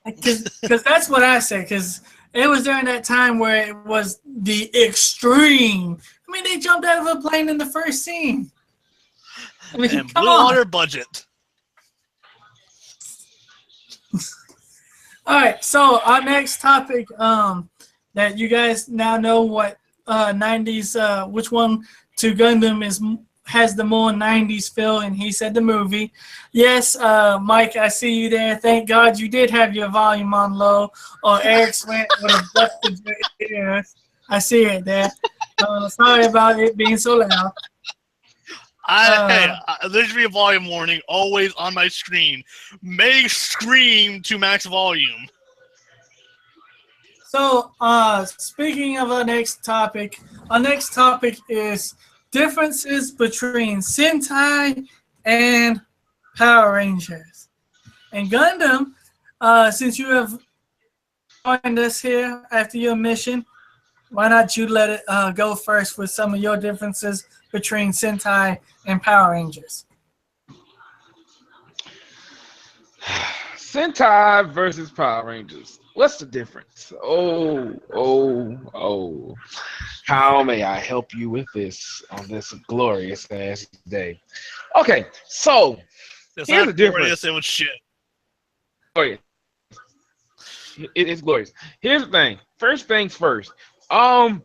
Because that's what I say. Because it was during that time where it was the extreme. I mean, they jumped out of a plane in the first scene. I mean, and blew on their budget. All right. So our next topic, that you guys now know what 90s, which one to Gundam is has the more 90s feel, and he said the movie. Yes, Mike, I see you there. Thank God you did have your volume on low, or Eric's went would have busted your ears. I see it there. Sorry about it being so loud. There should be a volume warning always on my screen. May scream to max volume. So, speaking of our next topic is differences between Sentai and Power Rangers. And Gundam, since you have joined us here after your mission, why not you let it go first with some of your differences between Sentai and Power Rangers? Sentai versus Power Rangers. What's the difference? How may I help you with this on this glorious ass day? Okay, so here's the difference. It was shit. Glorious. It is glorious. Here's the thing. First things first. One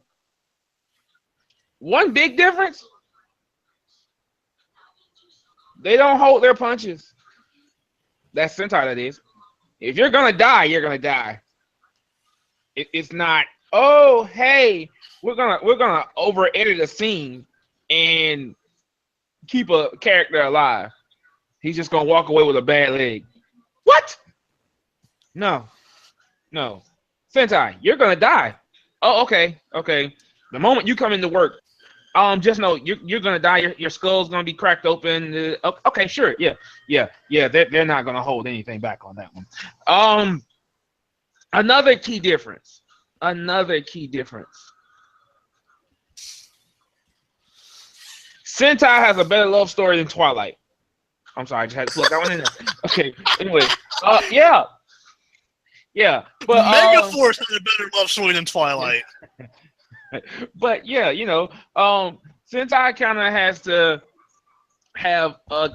big difference. They don't hold their punches. That's Sentai, that is. If you're gonna die, you're gonna die. It's not, oh hey, we're gonna over edit a scene and keep a character alive. He's just gonna walk away with a bad leg. What? No. Sentai, you're gonna die. Oh, okay. The moment you come into work, just know you're gonna die. Your skull's gonna be cracked open. Okay, sure, yeah. They're not gonna hold anything back on that one. Another key difference. Sentai has a better love story than Twilight. I'm sorry, I just had to plug that one in there. Okay. Anyway, yeah. But Megaforce has a better love story than Twilight. But yeah, Sentai kind of has to have a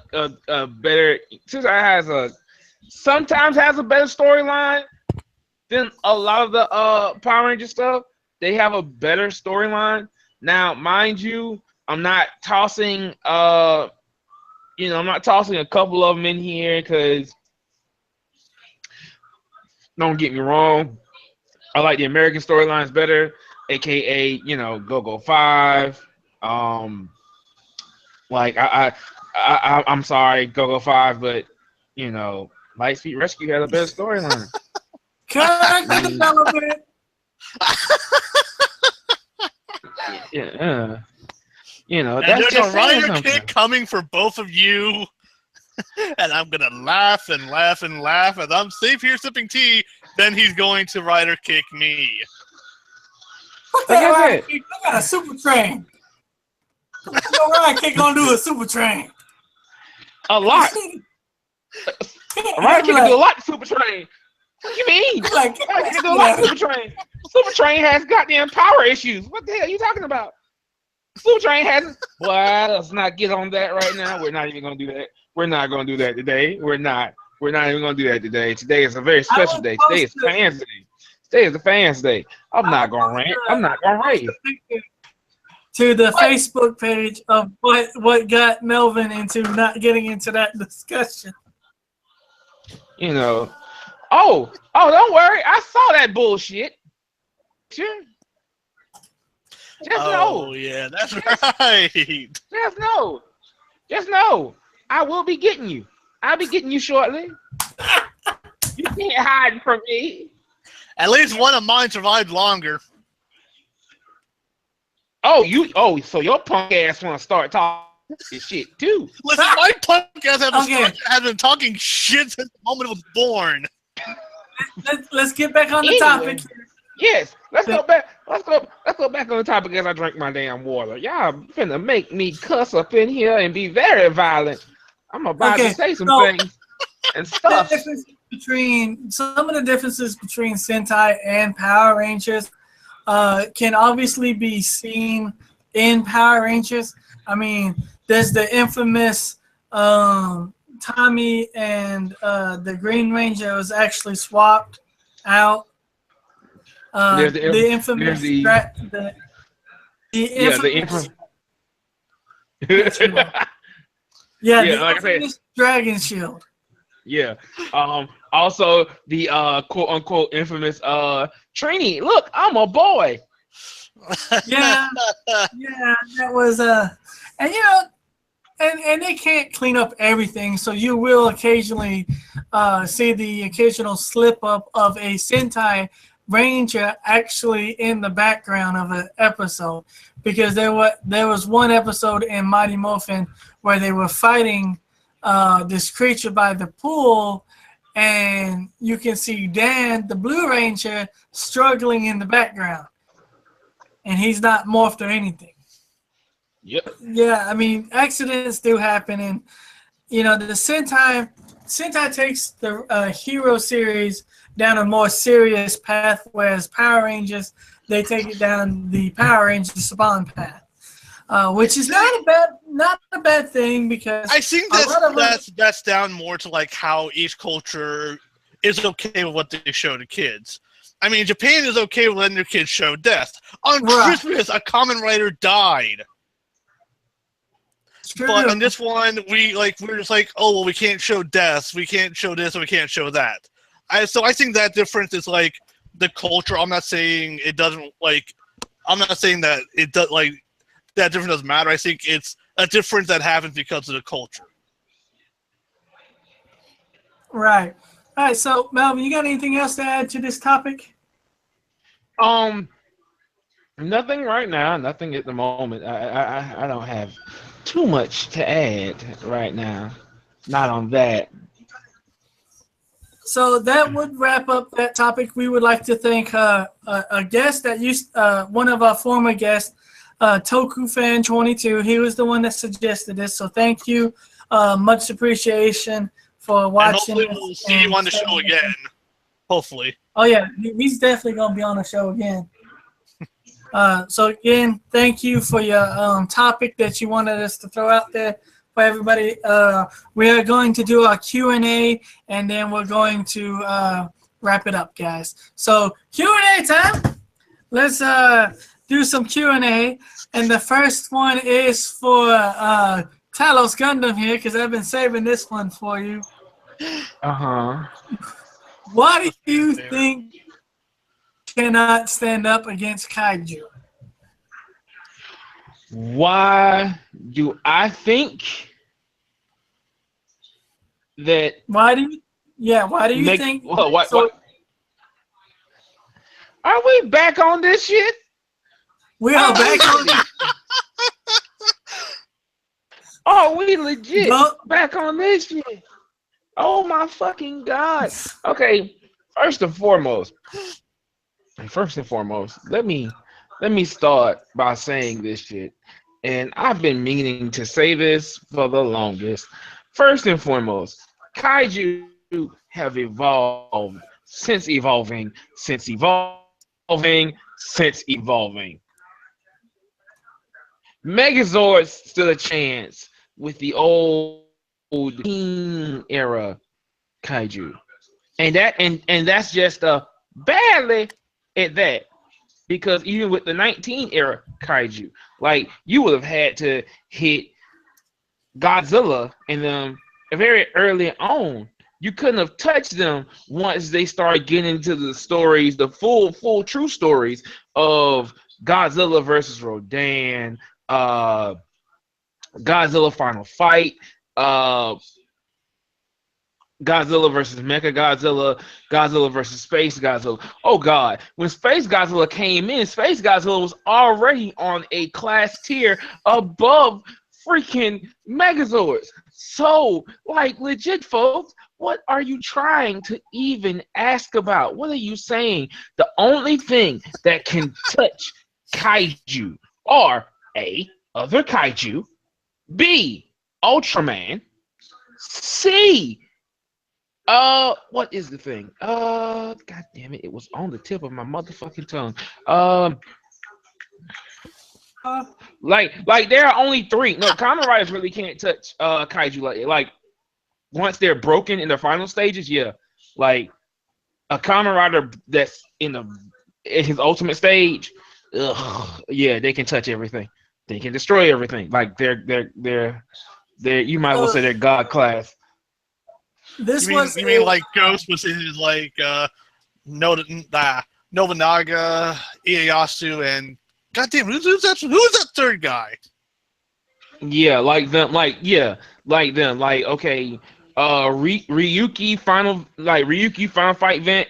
better. Sentai sometimes has a better storyline than a lot of the Power Ranger stuff. They have a better storyline. Now, mind you, I'm not tossing a couple of them in here because don't get me wrong, I like the American storylines better. AKA, Go-Go 5. I'm sorry, Go-Go 5, but Lightspeed Rescue had a better storyline. Character development. Yeah. There's a rider kick coming for both of you. And I'm gonna laugh and laugh and laugh as I'm safe here sipping tea. Then he's going to rider kick me. What the hell? I got a super train. What the rider kick gonna do a super train? A lot. A rider kick can do a lot to super train. What do you mean? Rider kick can do a lot to super train. Super train has goddamn power issues. What the hell are you talking about? Super train hasn't. Well, let's not get on that right now. We're not even gonna do that. We're not gonna do that today. We're not even gonna do that today. Today is a very special day. Today is Fans Day. Today is the Fans Day. I'm not gonna rant. I'm not gonna rave. To the Facebook page of what got Melvin into not getting into that discussion. Oh, don't worry. I saw that bullshit. Sure. Oh, yeah, that's right. Just know. I will be getting you. I'll be getting you shortly. You can't hide from me. At least one of mine survived longer. So your punk ass want to start talking this shit too. Listen, my punk ass has been talking shit since the moment it was born. Let's get back on the topic. Yes, let's go back. Let's go back on the topic as I drink my damn water. Y'all finna make me cuss up in here and be very violent. I'm about to say some things and stuff. Some of the differences between Sentai and Power Rangers can obviously be seen in Power Rangers. I mean, there's the infamous Tommy and the Green Ranger was actually swapped out. The infamous Yes, we will. Yeah, Yeah, the like I said, infamous Dragon Shield. yeah. Also the quote unquote infamous Trini, look, I'm a boy. Yeah, yeah, that was and and they can't clean up everything, so you will occasionally see the occasional slip up of a Sentai Ranger actually in the background of an episode, because there was one episode in Mighty Morphin where they were fighting this creature by the pool, and you can see Dan, the Blue Ranger, struggling in the background, and he's not morphed or anything. Yep. Yeah, I mean, accidents do happen, and the Sentai takes the hero series down a more serious path, whereas Power Rangers, they take it down the Power Rangers Spawn path, which is not a bad thing, because I think that's down more to like how each culture is okay with what they show to kids. I mean, Japan is okay with letting their kids show death. On Christmas, a Kamen Rider died. True. But on this one, we're just like, oh well, we can't show death, we can't show this, and we can't show that. So I think that difference is like the culture. I'm not saying it doesn't I'm not saying that it does that difference doesn't matter. I think it's a difference that happens because of the culture. Right. All right. So Melvin, you got anything else to add to this topic? Nothing right now. Nothing at the moment. I don't have too much to add right now. Not on that. So that would wrap up that topic. We would like to thank a guest that one of our former guests, TokuFan22. He was the one that suggested this. So thank you. Much appreciation for watching. And hopefully we'll see you on the show again. Hopefully. Oh yeah, he's definitely gonna be on the show again. So again, thank you for your topic that you wanted us to throw out there for everybody. We are going to do our Q&A, and then we're going to wrap it up, guys. So Q&A time. Let's do some Q&A, and the first one is for Talos Gundam here, because I've been saving this one for you. Why do you think cannot stand up against kaiju? Why do I think that? Why do you think? What? Are we back on this shit? We are back on this. Oh, we legit back on this shit. Oh my fucking god. Okay, first and foremost, let me start by saying this shit. And I've been meaning to say this for the longest. First and foremost, kaiju have evolved since evolving. Megazords stood a chance with the old teen era kaiju. And that's just barely at that. Because even with the 19 era kaiju, like you would have had to hit Godzilla and them very early on. You couldn't have touched them once they started getting into the stories, the full true stories of Godzilla versus Rodan, Godzilla Final Fight, Godzilla versus Mecha Godzilla, Godzilla versus Space Godzilla. Oh god, when Space Godzilla came in, Space Godzilla was already on a class tier above freaking Megazords. So, like, legit folks, what are you trying to even ask about? What are you saying? The only thing that can touch kaiju are A, other kaiju, B, Ultraman, C, what is the thing? God damn it, it was on the tip of my motherfucking tongue. Like there are only three. No, Kamen Riders really can't touch kaiju like once they're broken in the final stages, yeah. Like a Kamen Rider that's in his ultimate stage, yeah, they can touch everything. They can destroy everything. Like they're you might as well say they're God class. This You was mean like Ghost was his like Nobunaga, Ieyasu, and goddamn, who's that third guy? Yeah, like them, like them, like okay, Ryuki final fight event,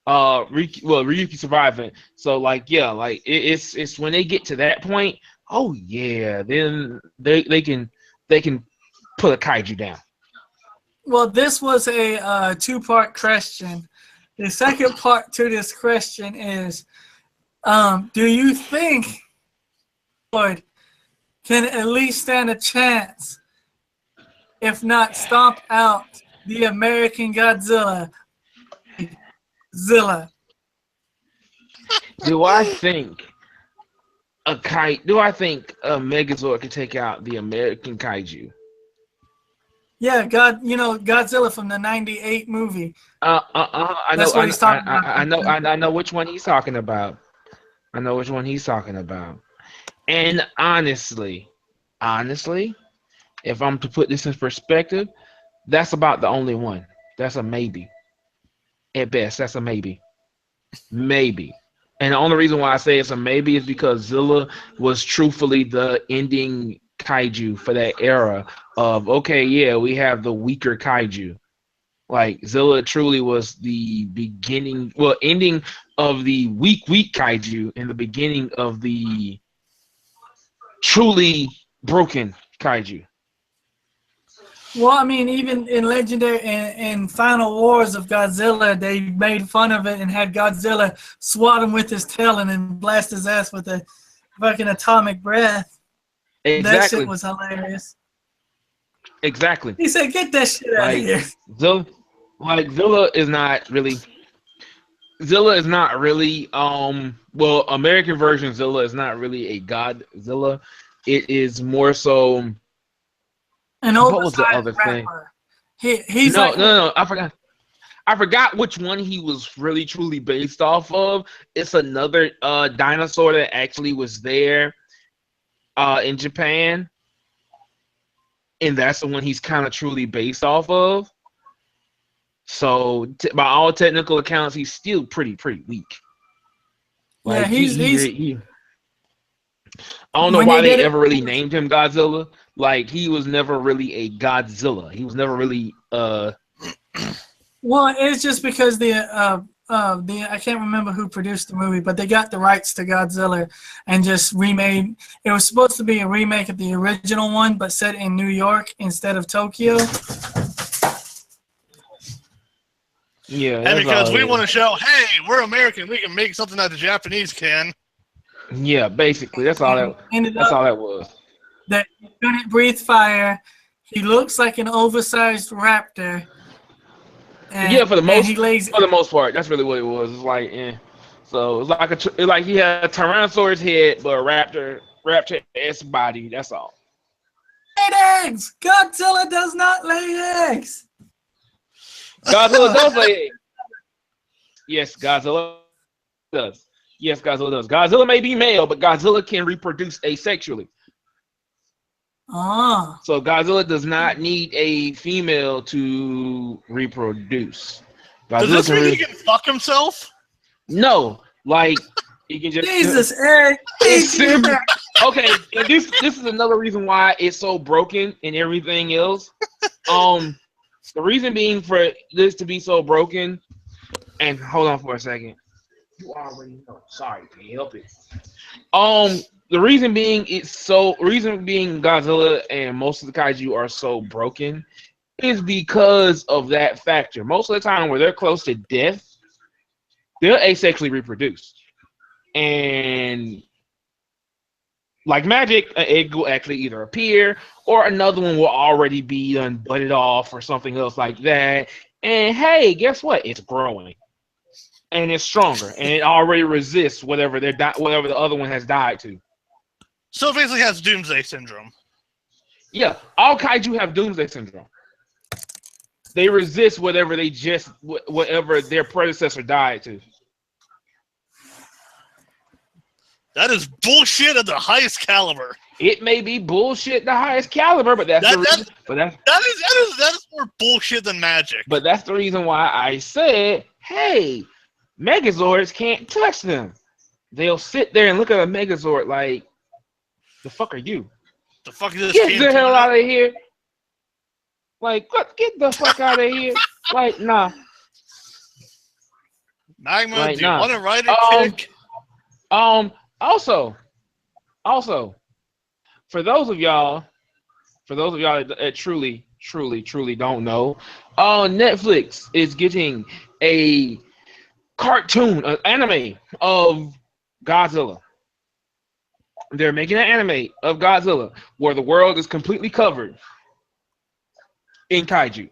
Ryuki survived it. So like like it's when they get to that point, oh yeah, then they can put a kaiju down. Well, this was a two-part question. The second part to this question is, do you think Lord can at least stand a chance, if not stomp out the American Godzilla? Do I think do I think a Megazord can take out the American kaiju? Yeah, Godzilla from the '98 movie. I That's know, what he's talking about. I know which one he's talking about. I know which one he's talking about. And honestly, if I'm to put this in perspective, that's about the only one. That's a maybe. At best, that's a maybe. Maybe. And the only reason why I say it's a maybe is because Zilla was truthfully the ending kaiju for that era of, okay, yeah, we have the weaker kaiju. Like Zilla truly was the ending of the weak kaiju and the beginning of the truly broken kaiju. Well, I mean, even in Legendary and Final Wars of Godzilla, they made fun of it and had Godzilla swat him with his tail and then blast his ass with a fucking atomic breath. Exactly. That shit was hilarious. Exactly. He said, "Get that shit out of here." Zilla is not really. American version Zilla is not really a Godzilla. It is more so. An What was the other rapper. thing? He's no. I forgot which one he was really truly based off of. It's another dinosaur that actually was there in Japan, and that's the one he's kind of truly based off of. So by all technical accounts, he's still pretty weak. Like, I don't know why they ever really named him Godzilla. Like, he was never really a Godzilla. He was never really Well, it's just because the I can't remember who produced the movie, but they got the rights to Godzilla and just remade. It was supposed to be a remake of the original one, but set in New York instead of Tokyo. Yeah, and because we want to show, hey, we're American, we can make something that the Japanese can. Yeah, basically, that's all that was. That he couldn't breathe fire. He looks like an oversized raptor. And, for the most part, that's really what it was. It's like, so it's like he had a Tyrannosaurus head, but a raptor-esque body. That's all. Laid eggs. Godzilla does not lay eggs. Godzilla does lay eggs. Yes, Godzilla does. Yes, Godzilla does. Godzilla may be male, but Godzilla can reproduce asexually. Ah. So Godzilla does not need a female to reproduce. Does this mean he can fuck himself? No, like he can just. Jesus, Eric. Okay, and this is another reason why it's so broken and everything else. The reason being for this to be so broken, and hold on for a second. You already know. Sorry, can't help it. The reason being Godzilla and most of the kaiju are so broken is because of that factor. Most of the time where they're close to death, they'll asexually reproduce. And like magic, an egg will actually either appear or another one will already be done butted off or something else like that. And hey, guess what? It's growing. And it's stronger. And it already resists whatever the other one has died to. So it basically has Doomsday Syndrome. Yeah, all kaiju have Doomsday Syndrome. They resist whatever their predecessor died to. That is bullshit at the highest caliber. It may be bullshit the highest caliber, but that's the reason. That is more bullshit than magic. But that's the reason why I said, hey, Megazords can't touch them. They'll sit there and look at a Megazord like, the fuck are you? The fuck is this? Get the hell out of here! Like, get the fuck out of here! Like, nah. Magma, like, do you want to ride a kick? Also, for those of y'all that truly don't know, Netflix is getting a cartoon, an anime of Godzilla. They're making an anime of Godzilla where the world is completely covered in kaiju.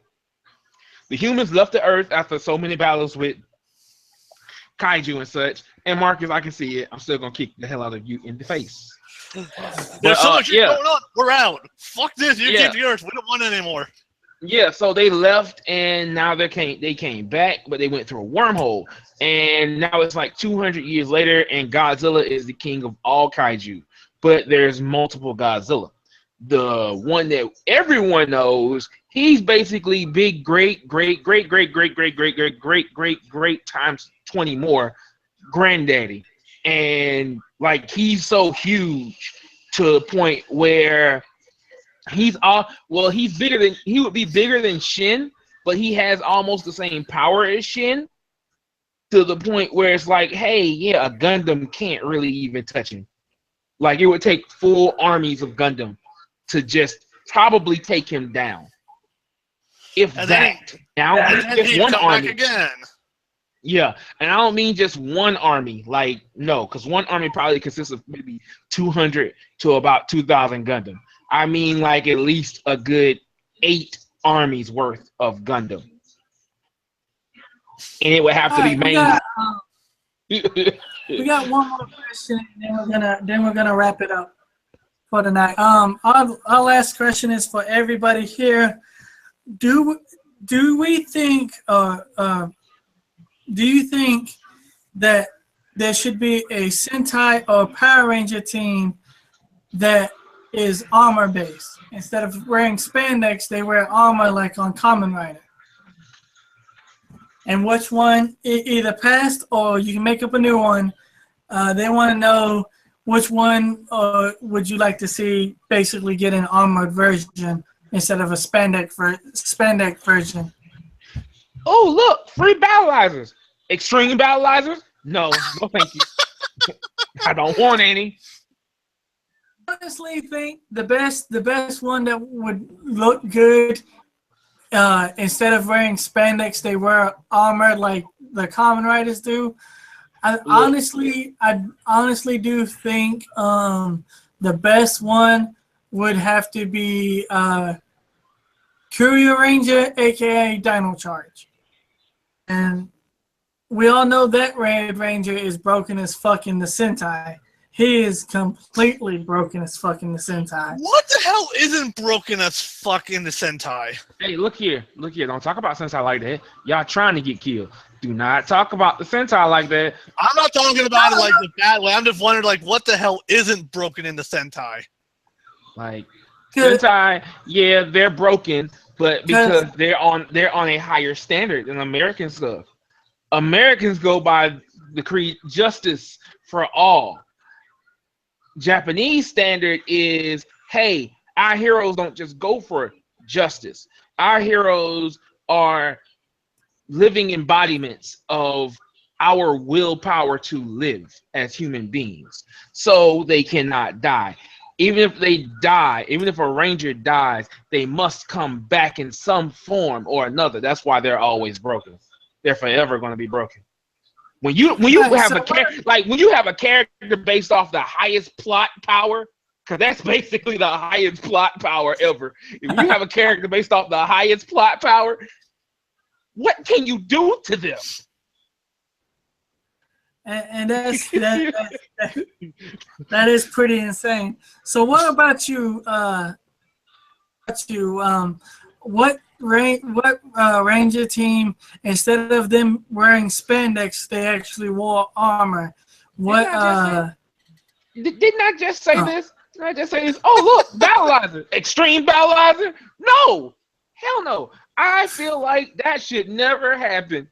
The humans left the Earth after so many battles with kaiju and such. And Marcus, I can see it. I'm still gonna kick the hell out of you in the face. There's so much shit going on. We're out. Fuck this. You get the Earth. We don't want it anymore. Yeah, so they left and now they came back, but they went through a wormhole. And now it's like 200 years later, and Godzilla is the king of all kaiju. But there's multiple Godzilla. The one that everyone knows, he's basically big great times 20 more granddaddy. And like he's so huge to a point where he would be bigger than Shin, but he has almost the same power as Shin, to the point where it's like, hey, yeah, a Gundam can't really even touch him. Like it would take full armies of Gundam to just probably take him down. If and that. Now just one army again. Yeah, and I don't mean just one army. Like no, because one army probably consists of maybe 200 to about 2,000 Gundam. I mean like at least a good 8 armies worth of Gundam. And it would have to be main. We got one more question, and then we're gonna wrap it up for tonight. Our last question is for everybody here. Do we think do you think that there should be a Sentai or Power Ranger team that is armor based? Instead of wearing spandex, they wear armor like on Kamen Rider. And which one, either past or you can make up a new one. They want to know which one would you like to see basically get an armored version instead of a spandex version. Oh, look, free battleizers. Extreme battleizers? No, no thank you. I don't want any. Honestly, think the best one that would look good, instead of wearing spandex, they wear armor like the Kamen Riders do. I honestly do think the best one would have to be Courier Ranger, aka Dino Charge. And we all know that Red Ranger is broken as fuck in the Sentai. He is completely broken as fuck in the Sentai. What the hell isn't broken as fuck in the Sentai? Hey, look here. Don't talk about Sentai like that. Y'all trying to get killed. Do not talk about the Sentai like that. I'm not talking about it like the bad way. I'm just wondering, like, what the hell isn't broken in the Sentai? Like, Sentai, yeah, they're broken, but because they're on a higher standard than American stuff. Americans go by the creed justice for all. Japanese standard is, hey, our heroes don't just go for justice. Our heroes are living embodiments of our willpower to live as human beings. So they cannot die. Even if they die, even if a ranger dies, they must come back in some form or another. That's why they're always broken. They're forever going to be broken. When you have a character based off the highest plot power, because that's basically the highest plot power ever. If you have a character based off the highest plot power, what can you do to them? And that is pretty insane. So what about you? What Ranger team, instead of them wearing spandex, they actually wore armor? What Didn't I just say this? Didn't I just say this? Oh, look, battleizer, extreme battleizer. No, hell no. I feel like that should never happen.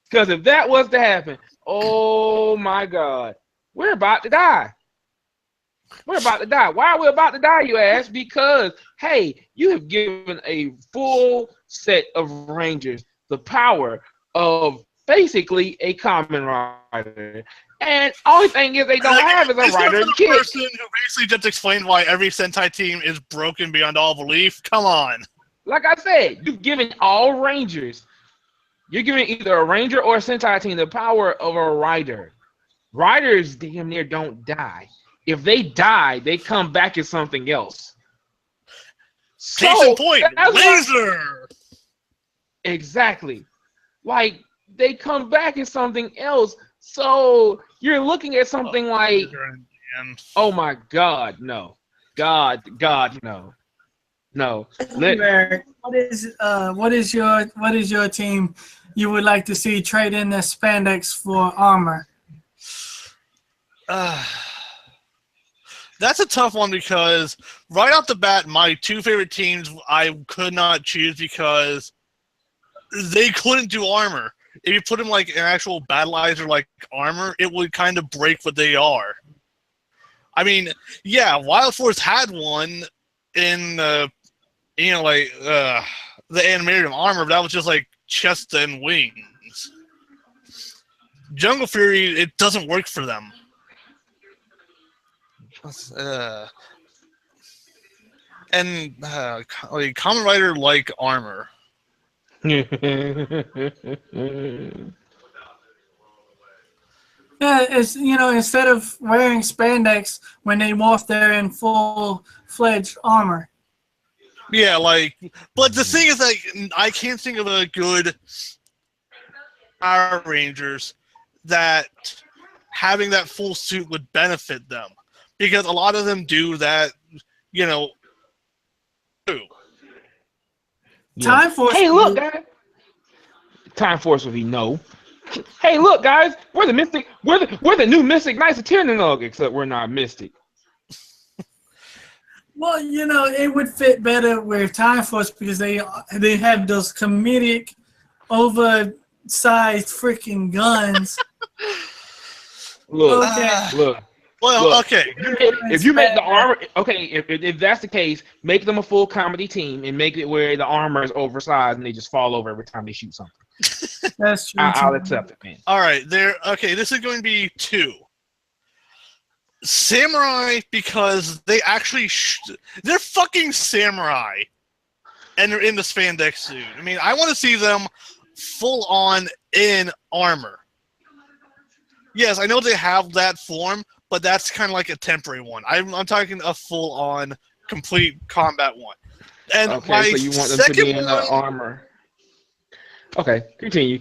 Because if that was to happen, oh my God, we're about to die. We're about to die. Why are we about to die, you ask? Because, hey, you have given a full set of Rangers the power of basically a common rider. And only thing is they don't have is a rider kit. Person who basically just explained why every Sentai team is broken beyond all belief. Come on. Like I said, you've given all Rangers, you're giving either a Ranger or a Sentai team the power of a rider. Riders damn near don't die. If they die, they come back as something else. Case in point, laser. Exactly. Like, they come back as something else. So you're looking at something like, oh my God, no. God, no. No. What is your team you would like to see trade in their spandex for armor? That's a tough one because right off the bat, my two favorite teams I could not choose because they couldn't do armor. If you put them like an actual battleizer like armor, it would kind of break what they are. I mean, yeah, Wild Force had one in the animated armor, but that was just like chest and wings. Jungle Fury, it doesn't work for them. Common Rider like armor. Yeah, it's instead of wearing spandex when they morph, they're in full-fledged armor. Yeah, but the thing is, I can't think of a good Power Rangers that having that full suit would benefit them. Because a lot of them do that, too. Yeah. Time Force. Hey, look, guys. Time Force would be no. Hey, look, guys. We're the Mystic. We're the new Mystic Knights of Tyrannog, except we're not Mystic. Well, it would fit better with Time Force because they have those comedic, oversized freaking guns. Look, look. Well, look, okay. If you make the armor, okay, if that's the case, make them a full comedy team and make it where the armor is oversized and they just fall over every time they shoot something. That's true. I'll accept it, man. All right, this is going to be 2. Samurai, because they actually they're fucking samurai, and they're in the spandex suit. I mean, I want to see them full on in armor. Yes, I know they have that form, but that's kind of like a temporary one. I'm talking a full on complete combat one. And okay, so you want them to be in the armor. Okay, continue.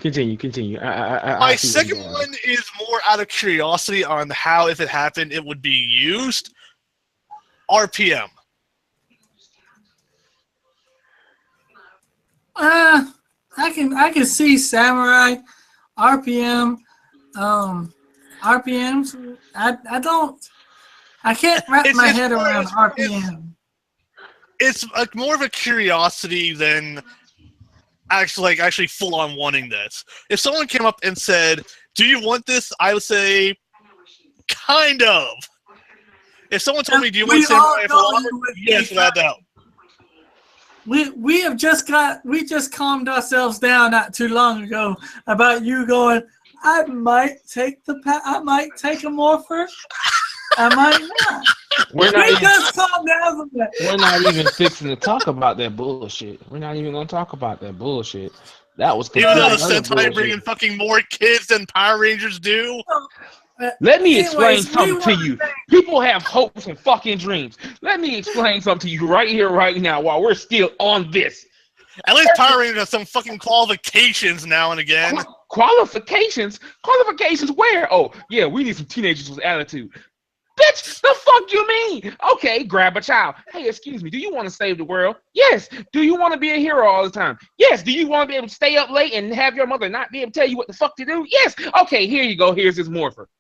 My second one is more out of curiosity on how, if it happened, it would be used. RPM. I can see Samurai, RPM, RPMs. I can't wrap my head around RPM. It's more of a curiosity than actually full on wanting this. If someone came up and said, "Do you want this?" I would say, kind of. If someone told me, "Do you want Samurai full armor?" Yes, without doubt. We just calmed ourselves down not too long ago about you going, I might take a morpher. I might not. We're just calm down from that. We're not even fixing to talk about that bullshit. We're not even going to talk about that bullshit. That was even though the Sentai bringing fucking more kids than Power Rangers do. Let me explain something to you. People have hopes and fucking dreams. Let me explain something to you right here, right now, while we're still on this. At least Power Rangers have some fucking qualifications now and again. Qualifications? Qualifications where? Oh, yeah, we need some teenagers with attitude. Bitch, the fuck you mean? Okay, grab a child. Hey, excuse me, do you want to save the world? Yes. Do you want to be a hero all the time? Yes. Do you want to be able to stay up late and have your mother not be able to tell you what the fuck to do? Yes. Okay, here you go. Here's this morpher.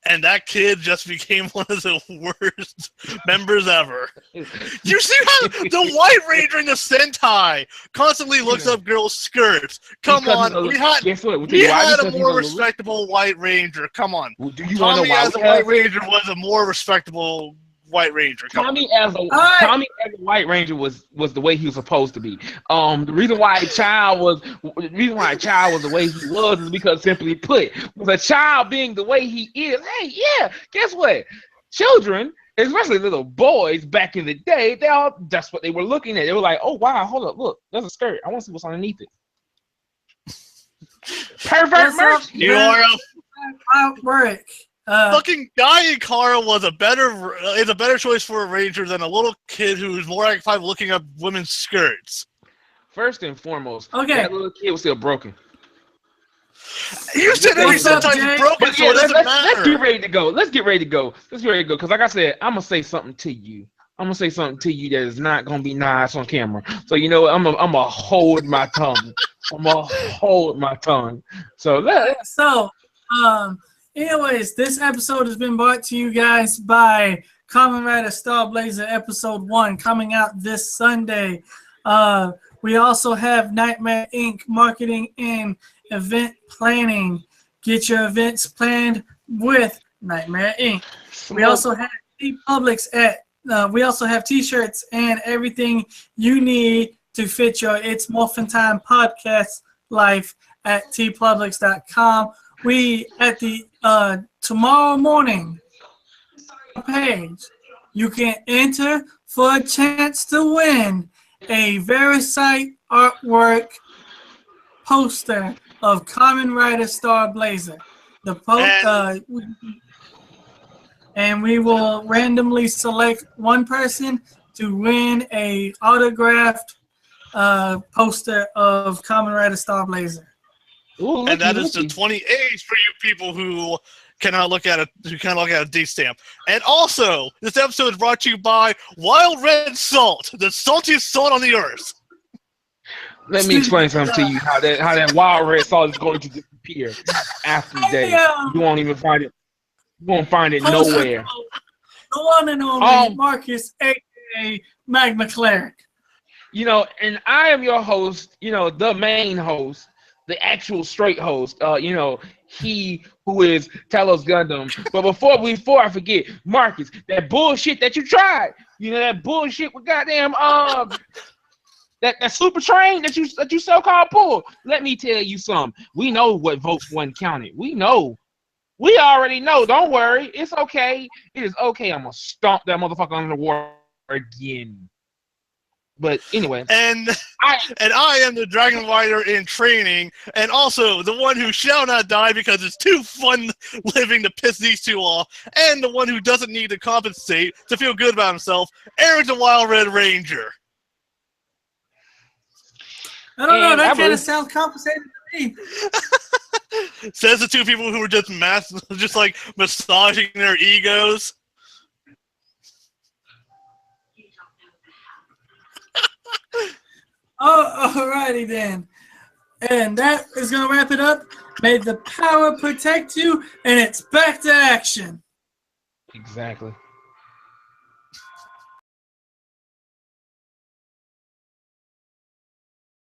And that kid just became one of the worst members ever. You see how the White Ranger in the Sentai constantly looks up girls' skirts. Come on, we had a more respectable White Ranger. Come on. Do you want to know why as a White Ranger was a more respectable White Ranger. Tommy as a White Ranger was the way he was supposed to be. The reason why a child was the way he was is because, simply put, with a child being the way he is, hey, yeah, guess what? Children, especially little boys back in the day, that's what they were looking at. They were like, oh wow, hold up, look, there's a skirt. I want to see what's underneath it. Pervert merch. You are outbreak. Fucking Guy Ikara is a better choice for a ranger than a little kid who's more occupied looking up women's skirts. First and foremost, okay, that little kid was still broken. You said every Sentai's broken, so it doesn't matter. Let's get ready to go. Let's get ready to go. Because like I said, I'm gonna say something to you. that is not gonna be nice on camera. So you know what? I'm gonna hold my tongue. So anyways, this episode has been brought to you guys by Kamen Rider Star Blazer Episode 1 coming out this Sunday. We also have Nightmare Inc. marketing and event planning. Get your events planned with Nightmare Inc. We also have we also have t-shirts and everything you need to fit your It's Morphin Time podcast life at tpublics.com. We at the tomorrow morning page, you can enter for a chance to win a VeriSite artwork poster of Kamen Rider Star Blazer. And we will randomly select one person to win a autographed poster of Kamen Rider Star Blazer. Ooh, and that is the 20 A's for you people who cannot look at a D stamp. And also, this episode is brought to you by Wild Red Salt, the saltiest salt on the earth. Let me explain something to you. How that wild red salt is going to disappear after the day. You won't even find it. You won't find it nowhere. The one and only Marcus, aka Magma Cleric. You know, and I am your host. You know, the main host. The actual straight host, he who is Talos Gundam. But before I forget, Marcus, that bullshit that you tried, that bullshit with goddamn that super train that you so-called pulled. Let me tell you something. We know what votes one counted. We know. We already know. Don't worry. It's okay. It is okay. I'm gonna stomp that motherfucker under the water again. But anyway, and I am the Dragon Rider in training, and also the one who shall not die because it's too fun living to piss these two off, and the one who doesn't need to compensate to feel good about himself, Eric the Wild Red Ranger. I don't know, that kind of sounds compensated to me. Says the two people who were just massaging their egos. Oh, alrighty then. And that is going to wrap it up. May the power protect you, and it's back to action. Exactly.